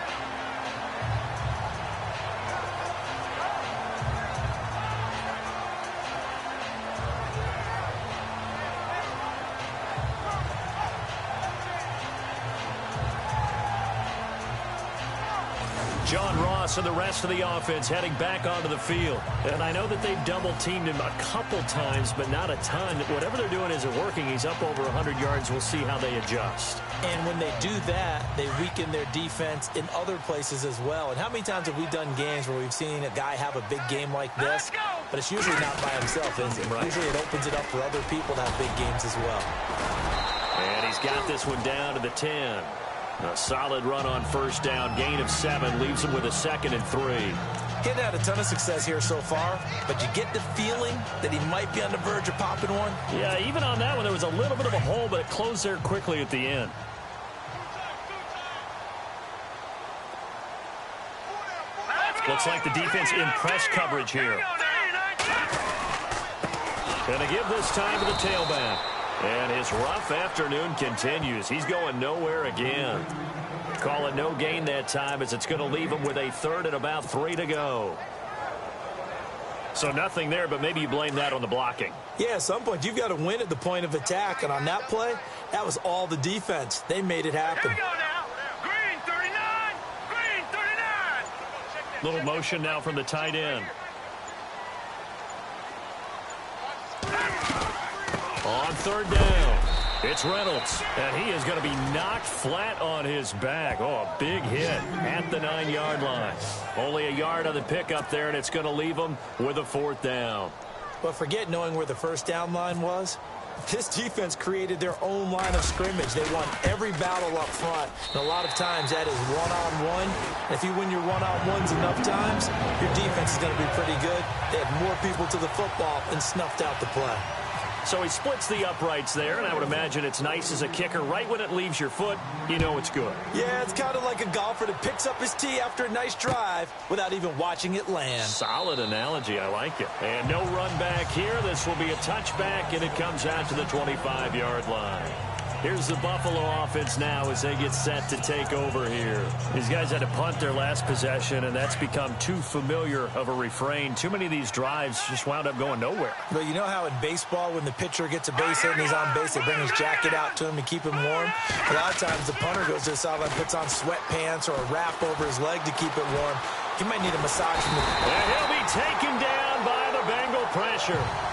John Ross and the rest of the offense heading back onto the field. And I know that they've double-teamed him a couple times, but not a ton. Whatever they're doing isn't working. He's up over 100 yards. We'll see how they adjust. And when they do that, they weaken their defense in other places as well. And how many times have we done games where we've seen a guy have a big game like this, but it's usually not by himself, is it? Right. Usually it opens it up for other people to have big games as well. And he's got this one down to the 10. A solid run on 1st down. Gain of 7 leaves him with a 2nd and 3. He hadn't had a ton of success here so far, but you get the feeling that he might be on the verge of popping one. Yeah, even on that one, there was a little bit of a hole, but it closed there quickly at the end. Looks like the defense in press coverage here. Going to give this time to the tailback. And his rough afternoon continues. He's going nowhere again. Call it no gain that time, as it's going to leave him with a third and about 3 to go. So nothing there, but maybe you blame that on the blocking. Yeah, at some point you've got to win at the point of attack. And on that play, that was all the defense. They made it happen. Here we go now. Green 39. Green 39. Little motion now from the tight end. On third down, it's Reynolds, and he is going to be knocked flat on his back. Oh, a big hit at the 9-yard line. Only a yard on the pickup there, and it's going to leave him with a 4th down. But forget knowing where the first down line was. This defense created their own line of scrimmage. They won every battle up front, and a lot of times that is one-on-one. If you win your one-on-ones enough times, your defense is going to be pretty good. They had more people to the football and snuffed out the play. So he splits the uprights there, and I would imagine it's nice as a kicker. Right when it leaves your foot, you know it's good. Yeah, it's kind of like a golfer that picks up his tee after a nice drive without even watching it land. Solid analogy. I like it. And no run back here. This will be a touchback, and it comes out to the 25-yard line. Here's the Buffalo offense now as they get set to take over here. These guys had to punt their last possession, and that's become too familiar of a refrain. Too many of these drives just wound up going nowhere. But you know how in baseball, when the pitcher gets a base hit and he's on base, they bring his jacket out to him to keep him warm? A lot of times the punter goes to the sideline, puts on sweatpants or a wrap over his leg to keep it warm. He might need a massage from the... And he'll be taken down by the Bengal pressure.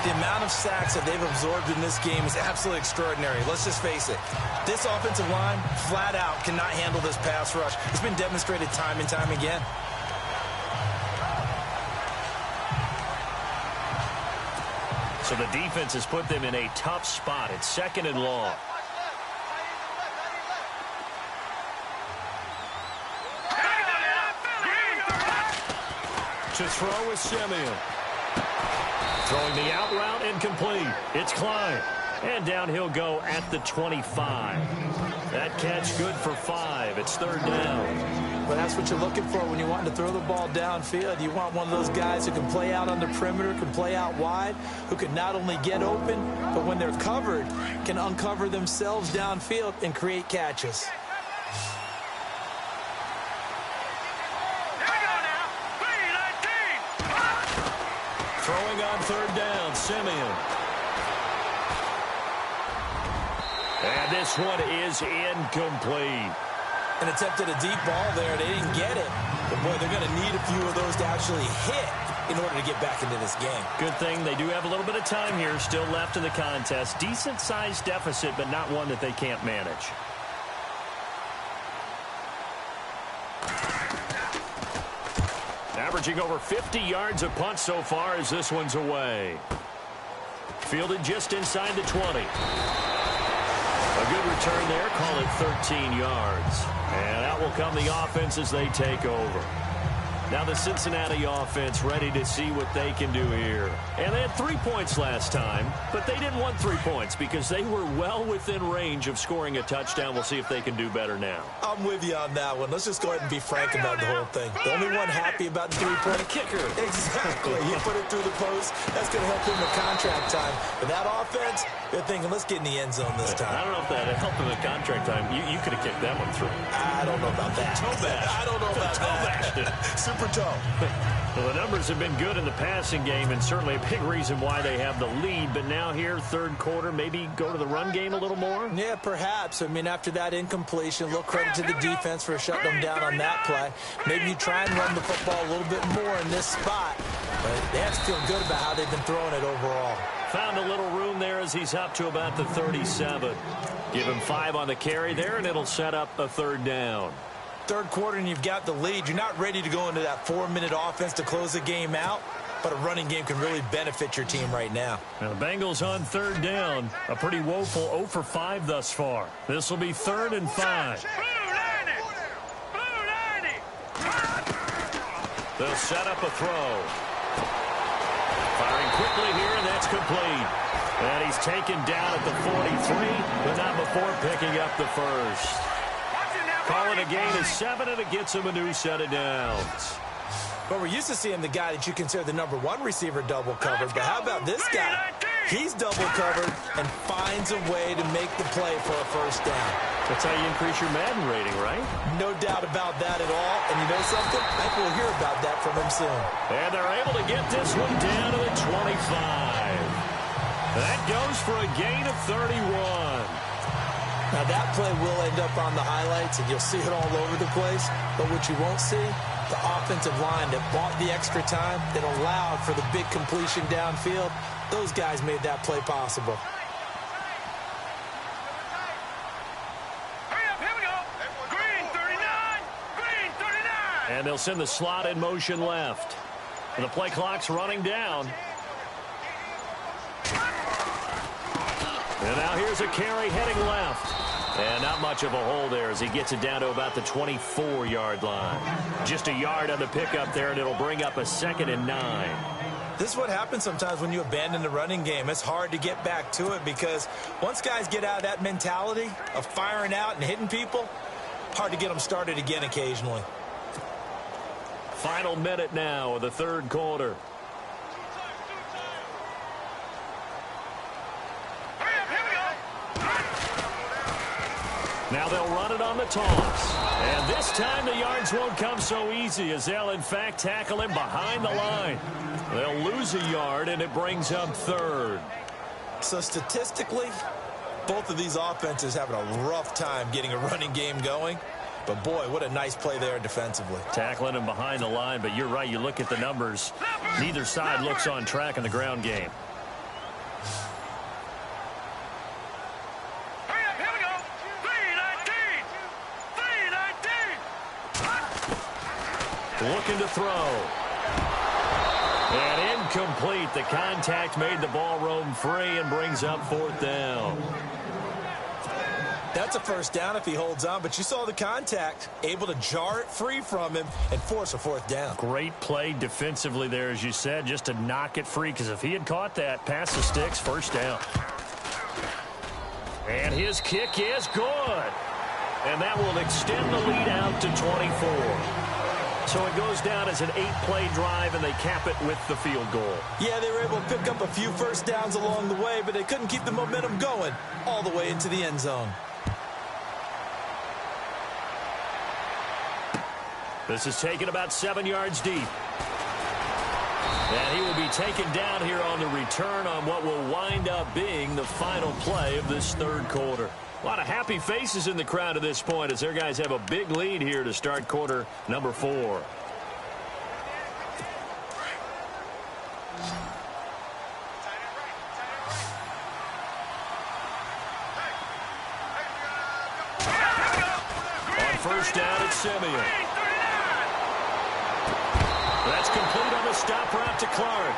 The amount of sacks that they've absorbed in this game is absolutely extraordinary. Let's just face it. This offensive line, flat out, cannot handle this pass rush. It's been demonstrated time and time again. So the defense has put them in a tough spot. It's 2nd and long. To throw is Simeon. Throwing the out route, incomplete. It's Klein. And down he'll go at the 25. That catch good for 5. It's 3rd down. Well, that's what you're looking for when you're wanting to throw the ball downfield. You want one of those guys who can play out on the perimeter, can play out wide, who can not only get open, but when they're covered, can uncover themselves downfield and create catches. Throwing on 3rd down, Simeon. And this one is incomplete. And attempted a deep ball there. They didn't get it. But, boy, they're going to need a few of those to actually hit in order to get back into this game. Good thing they do have a little bit of time here still left in the contest. Decent-sized deficit, but not one that they can't manage. Averaging over 50 yards a punt so far as this one's away. Fielded just inside the 20. A good return there. Call it 13 yards. And out will come the offense as they take over. Now the Cincinnati offense ready to see what they can do here. And they had 3 points last time, but they didn't want 3 points because they were well within range of scoring a touchdown. We'll see if they can do better now. I'm with you on that one. Let's just go ahead and be frank about the whole thing. The only one happy about the 3-point kicker. Exactly. He put it through the post. That's going to help him with contract time. But that offense, they're thinking, let's get in the end zone this time. I don't know if that helped him with contract time. You could have kicked that one through. I don't know about that. Toe bash. I don't know about that. Super toe. Well, the numbers have been good in the passing game and certainly a big reason why they have the lead. But now here, 3rd quarter, maybe go to the run game a little more? Yeah, perhaps. I mean, after that incompletion, a little credit to the defense for shutting them down on that play. Maybe you try and run the football a little bit more in this spot. But they have to feel good about how they've been throwing it overall. Found a little room there as he's up to about the 37. Give him 5 on the carry there, and it'll set up a 3rd down. 3rd quarter and you've got the lead. You're not ready to go into that 4-minute offense to close the game out, but a running game can really benefit your team right now. Now the Bengals on 3rd down. A pretty woeful 0 for 5 thus far. This will be 3rd and 5. They'll set up a throw. Firing quickly here, and that's complete. And he's taken down at the 43, but not before picking up the first. Call it a gain of 7, and it gets him a new set of downs. But we're used to seeing the guy that you consider the #1 receiver double covered. But how about this guy? He's double covered and finds a way to make the play for a first down. That's how you increase your Madden rating, right? No doubt about that at all. And you know something? I think we'll hear about that from him soon. And they're able to get this one down to the 25. That goes for a gain of 31. Now, that play will end up on the highlights, and you'll see it all over the place. But what you won't see, the offensive line that bought the extra time, that allowed for the big completion downfield, those guys made that play possible. Hurry up, here we go. Green 39. Green 39. And they'll send the slot in motion left. And the play clock's running down. And now here's a carry heading left. And not much of a hole there as he gets it down to about the 24-yard line. Just a yard on the pickup there, and it'll bring up a 2nd and 9. This is what happens sometimes when you abandon the running game. It's hard to get back to it because once guys get out of that mentality of firing out and hitting people, hard to get them started again occasionally. Final minute now of the third quarter. Now they'll run it on the toss. And this time the yards won't come so easy as they'll, in fact, tackle him behind the line. They'll lose a yard, and it brings up 3rd. So statistically, both of these offenses having a rough time getting a running game going. But, boy, what a nice play there defensively. Tackling him behind the line, but you're right. You look at the numbers. Neither side looks on track in the ground game. Looking to throw. And incomplete. The contact made the ball roam free and brings up 4th down. That's a first down if he holds on, but you saw the contact. Able to jar it free from him and force a 4th down. Great play defensively there, as you said, just to knock it free, because if he had caught that, pass the sticks, 1st down. And his kick is good. And that will extend the lead out to 24. So it goes down as an 8-play drive, and they cap it with the field goal. Yeah, they were able to pick up a few first downs along the way, but they couldn't keep the momentum going all the way into the end zone. This is taken about 7 yards deep. And he will be taken down here on the return on what will wind up being the final play of this third quarter. A lot of happy faces in the crowd at this point as their guys have a big lead here to start quarter number 4. On first down, it's Simeon. That's complete on the stop route to Clark.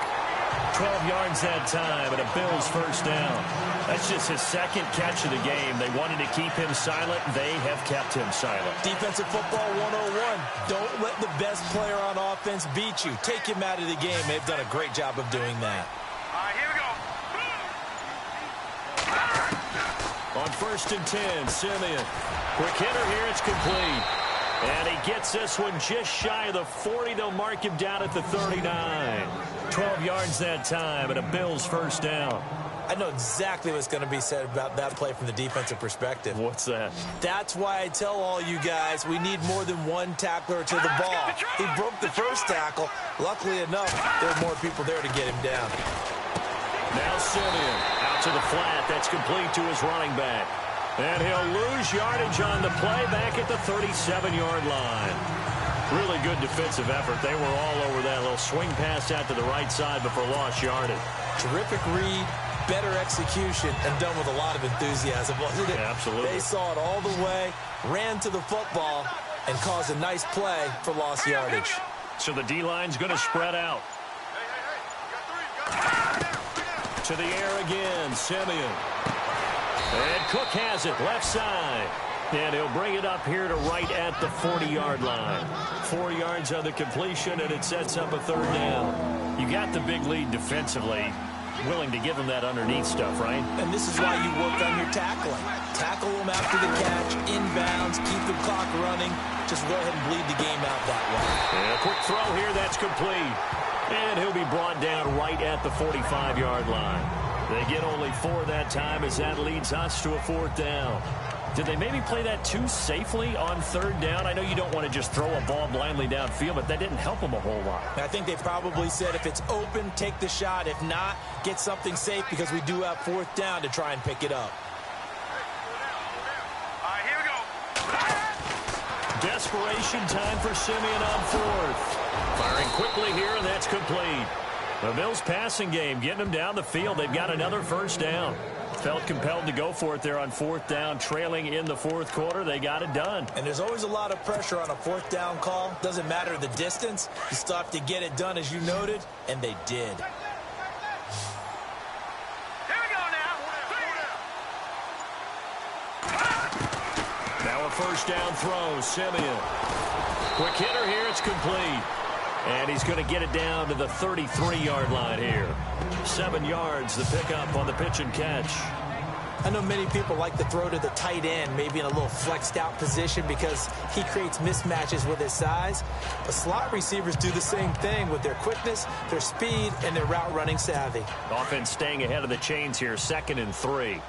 12 yards that time, and a Bills first down. That's just his 2nd catch of the game. They wanted to keep him silent. They have kept him silent. Defensive football 101. Don't let the best player on offense beat you. Take him out of the game. They've done a great job of doing that. All right, here we go. On 1st and 10, Simeon. Quick hitter here, it's complete. And he gets this one just shy of the 40. They'll mark him down at the 39. 12 yards that time, and a Bills first down. I know exactly what's going to be said about that play from the defensive perspective. What's that? That's why I tell all you guys we need more than one tackler to the ball. He broke the first tackle. Luckily enough, there were more people there to get him down. Now Simeon out to the flat. That's complete to his running back. And he'll lose yardage on the play back at the 37-yard line. Really good defensive effort. They were all over that little swing pass out to the right side before lost yardage. Terrific read, better execution, and done with a lot of enthusiasm, wasn't it? Absolutely. They saw it all the way, ran to the football, and caused a nice play for lost yardage. So the D-line's going to spread out. To the air again, Simeon. And Cook has it, left side. And he'll bring it up here to right at the 40-yard line. 4 yards on the completion, and it sets up a third down. You got the big lead defensively. Willing to give them that underneath stuff, right? And this is why you work on your tackling. Tackle them after the catch, inbounds, keep the clock running. Just go ahead and bleed the game out that way. And a quick throw here, that's complete. And he'll be brought down right at the 45-yard line. They get only 4 that time as that leads us to a 4th down. Did they maybe play that too safely on 3rd down? I know you don't want to just throw a ball blindly downfield, but that didn't help them a whole lot. I think they probably said if it's open, take the shot. If not, get something safe because we do have 4th down to try and pick it up. All right, here we go. Desperation time for Simeon on 4th. Firing quickly here, and that's complete. The Bills passing game getting them down the field. They've got another 1st down. Felt compelled to go for it there on 4th down, trailing in the 4th quarter. They got it done. And there's always a lot of pressure on a 4th down call. Doesn't matter the distance. You still have to get it done, as you noted, and they did. Here we go now. Now a 1st down throw, Simeon. Quick hitter here, it's complete. And he's going to get it down to the 33-yard line here. 7 yards the pickup on the pitch and catch. I know many people like to throw to the tight end, maybe in a little flexed out position because he creates mismatches with his size. But slot receivers do the same thing with their quickness, their speed, and their route running savvy. Offense staying ahead of the chains here, 2nd and 3.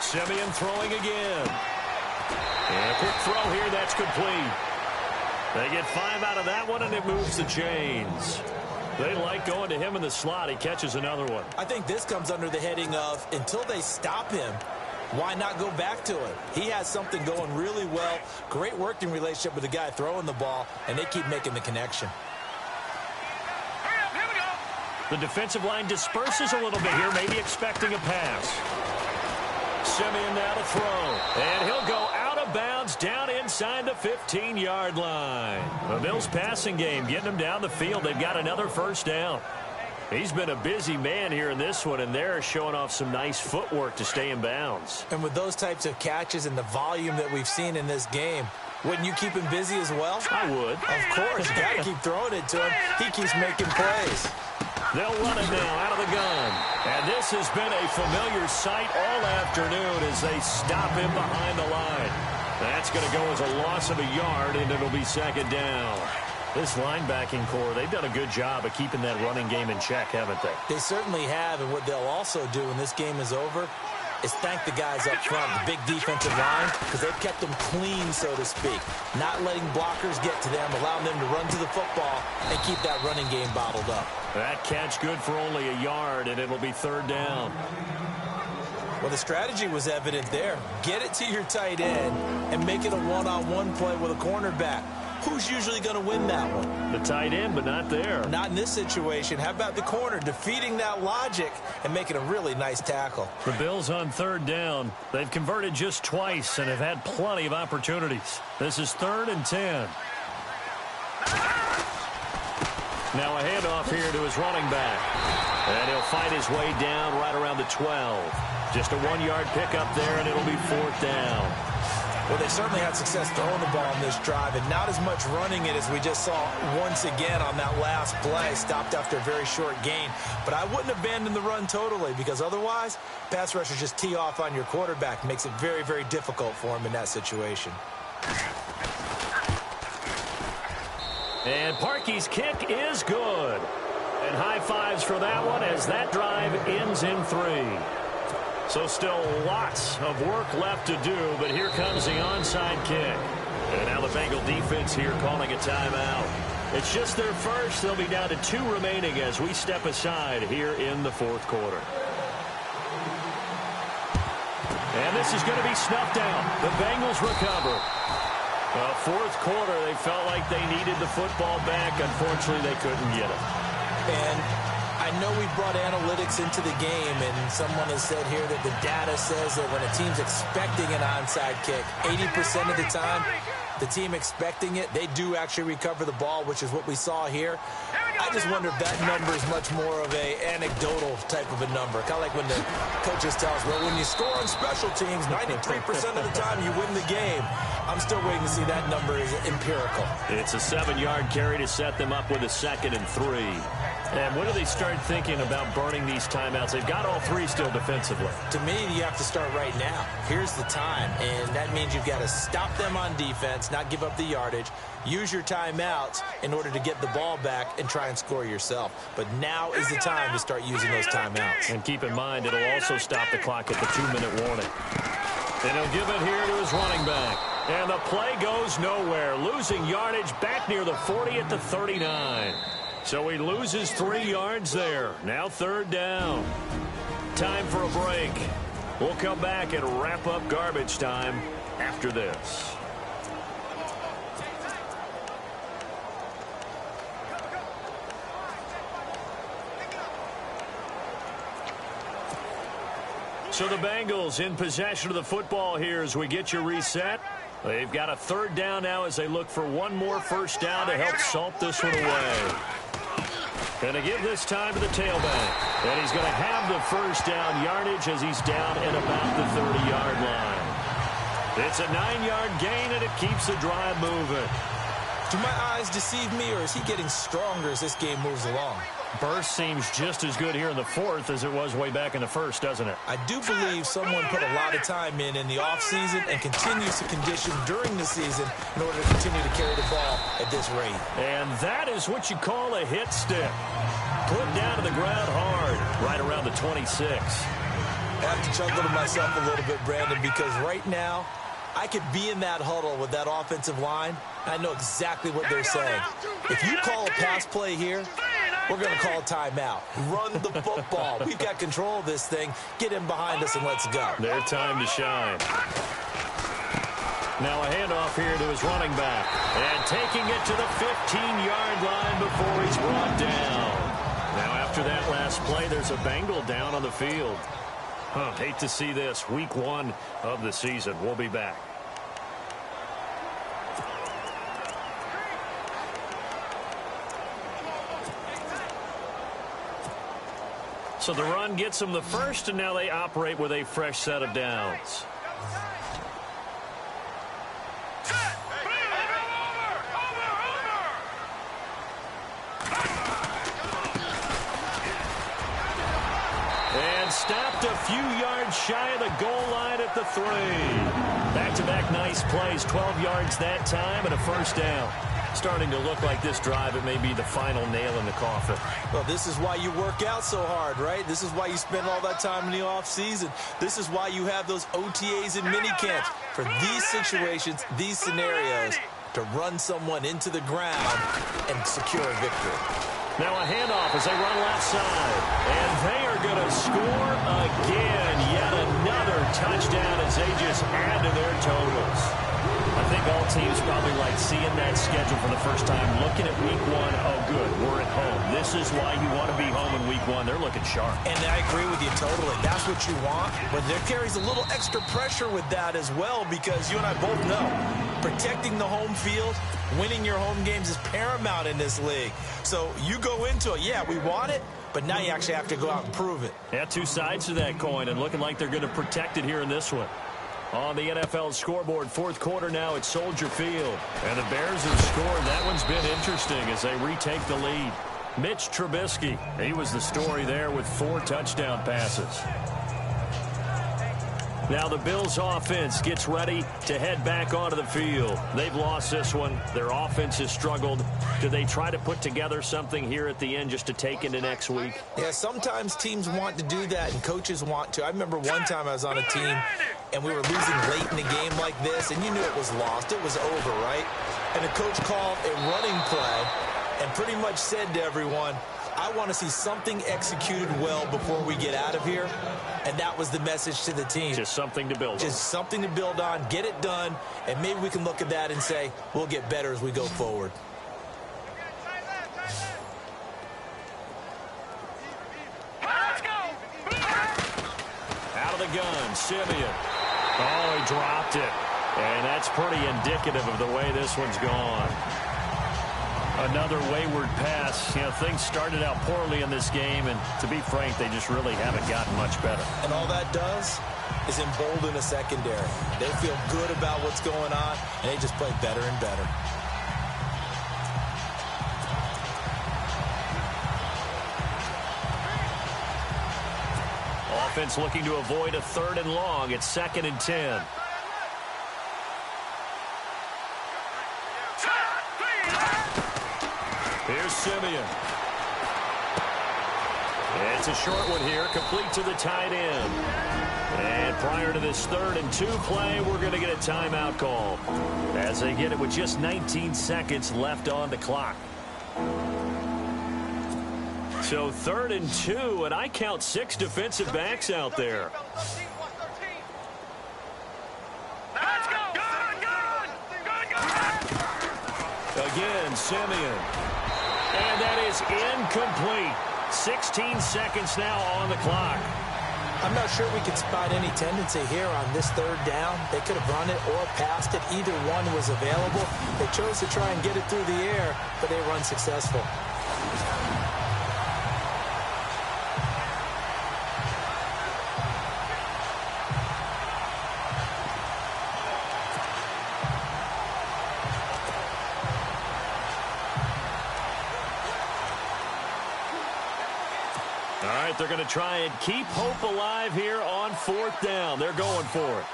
Simeon throwing again. And a quick throw here, that's complete. They get 5 out of that one, and it moves the chains. They like going to him in the slot. He catches another one. I think this comes under the heading of until they stop him, why not go back to it? He has something going really well. Great working relationship with the guy throwing the ball, and they keep making the connection. Hurry up, here we go. The defensive line disperses a little bit here, maybe expecting a pass. Simeon now to throw, and he'll go out of bounds down inside the 15-yard line. The Bills passing game getting them down the field. They've got another 1st down. He's been a busy man here in this one, and they're showing off some nice footwork to stay in bounds. And with those types of catches and the volume that we've seen in this game, wouldn't you keep him busy as well? I would. Of course. You got to keep throwing it to him. He keeps making plays. They'll run it now out of the gun. And this has been a familiar sight all afternoon as they stop him behind the line. That's going to go as a loss of a yard, and it'll be 2nd down. This linebacking core, they've done a good job of keeping that running game in check, haven't they? They certainly have, and what they'll also do when this game is over is thank the guys up front, the big defensive line, because they've kept them clean, so to speak. Not letting blockers get to them, allowing them to run to the football and keep that running game bottled up. That catch good for only a yard, and it'll be 3rd down. Well, the strategy was evident there. Get it to your tight end and make it a one-on-one play with a cornerback. Who's usually going to win that one? The tight end, but not there. Not in this situation. How about the corner defeating that logic and making a really nice tackle? The Bills on 3rd down. They've converted just twice and have had plenty of opportunities. This is 3rd and 10. Now a handoff here to his running back. And he'll fight his way down right around the 12. Just a 1-yard pickup there, and it'll be 4th down. Well, they certainly had success throwing the ball on this drive, and not as much running it as we just saw once again on that last play. Stopped after a very short gain. But I wouldn't abandon the run totally, because otherwise, pass rushers just tee off on your quarterback. Makes it very, very difficult for him in that situation. And Parkey's kick is good. And high fives for that one as that drive ends in 3. So still lots of work left to do, but here comes the onside kick. And now the Bengal defense here calling a timeout. It's just their first. They'll be down to 2 remaining as we step aside here in the 4th quarter. And this is going to be snuffed out. The Bengals recover. 4th quarter, they felt like they needed the football back. Unfortunately, they couldn't get it. And I know we brought analytics into the game, and someone has said here that the data says that when a team's expecting an onside kick, 80% of the time, the team expecting it, they do actually recover the ball, which is what we saw here. I just wonder if that number is much more of a anecdotal type of a number. Kind of like when the coaches tell us, well, when you score on special teams, 93% of the time you win the game. I'm still waiting to see that number is empirical. It's a 7-yard carry to set them up with a 2nd and 3. And when do they start thinking about burning these timeouts? They've got all 3 still defensively. To me, you have to start right now. Here's the time, and that means you've got to stop them on defense, not give up the yardage, use your timeouts in order to get the ball back and try and score yourself. But now is the time to start using those timeouts. And keep in mind, it'll also stop the clock at the 2-minute warning. And he'll give it here to his running back. And the play goes nowhere, losing yardage back near the 40 at the 39. So he loses 3 yards there. Now 3rd down. Time for a break. We'll come back and wrap up garbage time after this. So the Bengals in possession of the football here as we get you reset. They've got a 3rd down now as they look for one more first down to help salt this one away. Going to give this time to the tailback. And he's going to have the first down yardage as he's down at about the 30-yard line. It's a 9-yard gain, and it keeps the drive moving. Do my eyes deceive me, or is he getting stronger as this game moves along? Burst seems just as good here in the 4th as it was way back in the 1st, doesn't it? I do believe someone put a lot of time in the offseason and continues to condition during the season in order to continue to carry the ball at this rate. And that is what you call a hit stick. Put down to the ground hard, right around the 26. I have to chuckle to myself a little bit, Brandon, because right now I could be in that huddle with that offensive line. I know exactly what they're saying. If you call a pass play here, we're going to call a timeout. Run the football. We've got control of this thing. Get him behind us and let's go. Their time to shine. Now a handoff here to his running back. And taking it to the 15-yard line before he's brought down. Now after that last play, there's a Bengal down on the field. Hate to see this. Week 1 of the season. We'll be back. So the run gets them the first, and now they operate with a fresh set of downs. And stopped a few yards shy of the goal line at the 3. Back-to-back nice plays, 12 yards that time and a first down. Starting to look like this drive, it may be the final nail in the coffin. Well, this is why you work out so hard, right? This is why you spend all that time in the offseason. This is why you have those OTAs and minicamps. For these situations, these scenarios, to run someone into the ground and secure a victory. Now a handoff as they run left side. And they are going to score again. Yet another touchdown as they just add to their totals. I think all teams probably like seeing that schedule for the first time, looking at Week 1. Oh, good, we're at home. This is why you want to be home in Week 1. They're looking sharp. And I agree with you totally. That's what you want. But there carries a little extra pressure with that as well, because you and I both know protecting the home field, winning your home games is paramount in this league. So you go into it, yeah, we want it, but now you actually have to go out and prove it. Yeah, 2 sides to that coin, and looking like they're going to protect it here in this one. On the NFL scoreboard, 4th quarter now at Soldier Field. And the Bears have scored. That one's been interesting as they retake the lead. Mitch Trubisky, he was the story there with 4 touchdown passes. Now the Bills offense gets ready to head back onto the field. They've lost this one. Their offense has struggled. Do they try to put together something here at the end just to take into next week? Yeah, sometimes teams want to do that and coaches want to. I remember one time I was on a team and we were losing late in a game like this, and you knew it was lost. It was over, right? And the coach called a running play and pretty much said to everyone, I want to see something executed well before we get out of here. And that was the message to the team. Just something to build on. Just something to build on, get it done, and maybe we can look at that and say, we'll get better as we go forward. Out of the gun, Simeon. Oh, he dropped it. And that's pretty indicative of the way this one's gone. Another wayward pass. You know, things started out poorly in this game, and to be frank, they just really haven't gotten much better. And all that does is embolden a secondary. They feel good about what's going on, and they just play better and better. Offense looking to avoid a 3rd and long. It's 2nd and 10. Here's Simeon. It's a short one here, complete to the tight end. And prior to this 3rd and 2 play, we're going to get a timeout call as they get it with just 19 seconds left on the clock. So 3rd and 2, and I count 6 defensive backs out there. Again, Simeon. And that is incomplete. 16 seconds now on the clock. I'm not sure we can spot any tendency here on this 3rd down. They could have run it or passed it. Either one was available. They chose to try and get it through the air, but they were unsuccessful. They're going to try and keep hope alive here on 4th down. They're going for it.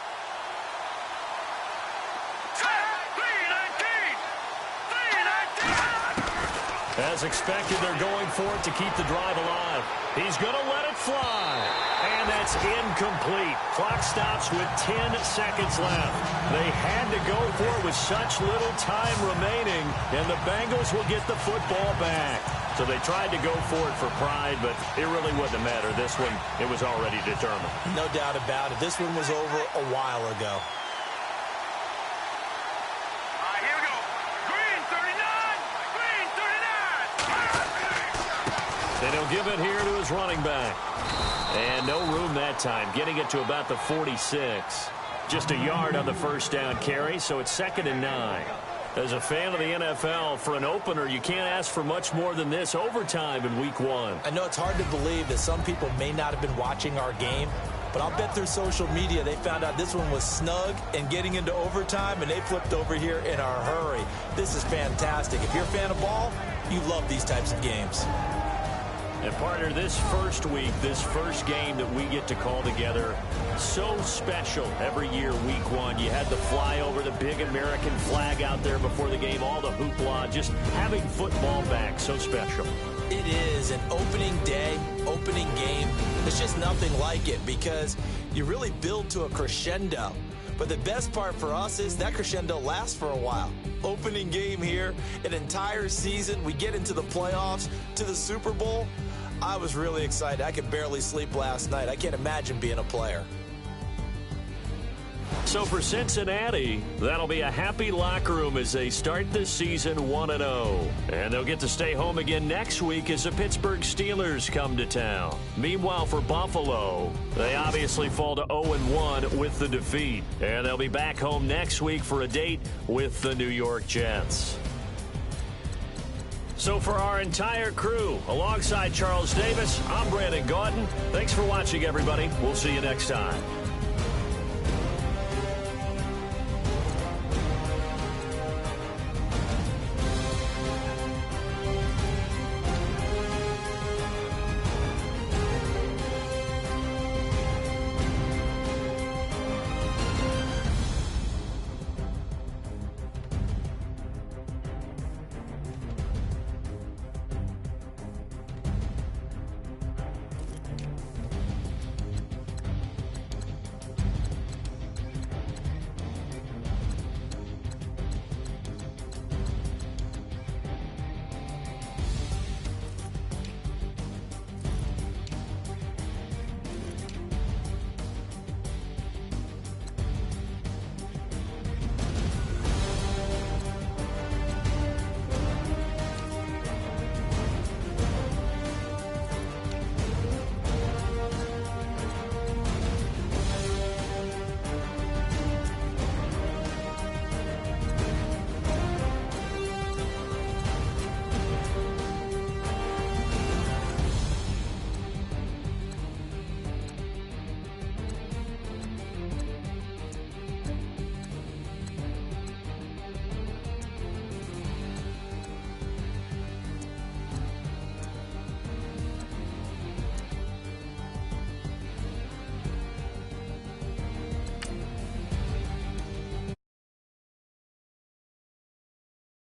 As expected, they're going for it to keep the drive alive. He's going to let it fly. And that's incomplete. Clock stops with 10 seconds left. They had to go for it with such little time remaining, and the Bengals will get the football back. So they tried to go for it for pride, but it really wouldn't matter. This one, it was already determined. No doubt about it. This one was over a while ago. Here we go. Green 39. And he'll give it here to his running back. And no room that time, getting it to about the 46. Just a yard on the 1st down carry, so it's 2nd and 9. As a fan of the NFL, for an opener, you can't ask for much more than this overtime in Week 1. I know it's hard to believe that some people may not have been watching our game, but I'll bet through social media they found out this one was snug and getting into overtime, and they flipped over here in a hurry. This is fantastic. If you're a fan of ball, you love these types of games. And partner, this first week, this first game that we get to call together, so special every year, Week 1. You had the flyover, the big American flag out there before the game, all the hoopla, just having football back, so special. It is an opening day, opening game. There's just nothing like it because you really build to a crescendo. But the best part for us is that crescendo lasts for a while. Opening game here, an entire season. We get into the playoffs, to the Super Bowl. I was really excited. I could barely sleep last night. I can't imagine being a player. So for Cincinnati, that'll be a happy locker room as they start this season 1-0. And they'll get to stay home again next week as the Pittsburgh Steelers come to town. Meanwhile, for Buffalo, they obviously fall to 0-1 with the defeat. And they'll be back home next week for a date with the New York Jets. So for our entire crew, alongside Charles Davis, I'm Brandon Gaudin. Thanks for watching, everybody. We'll see you next time.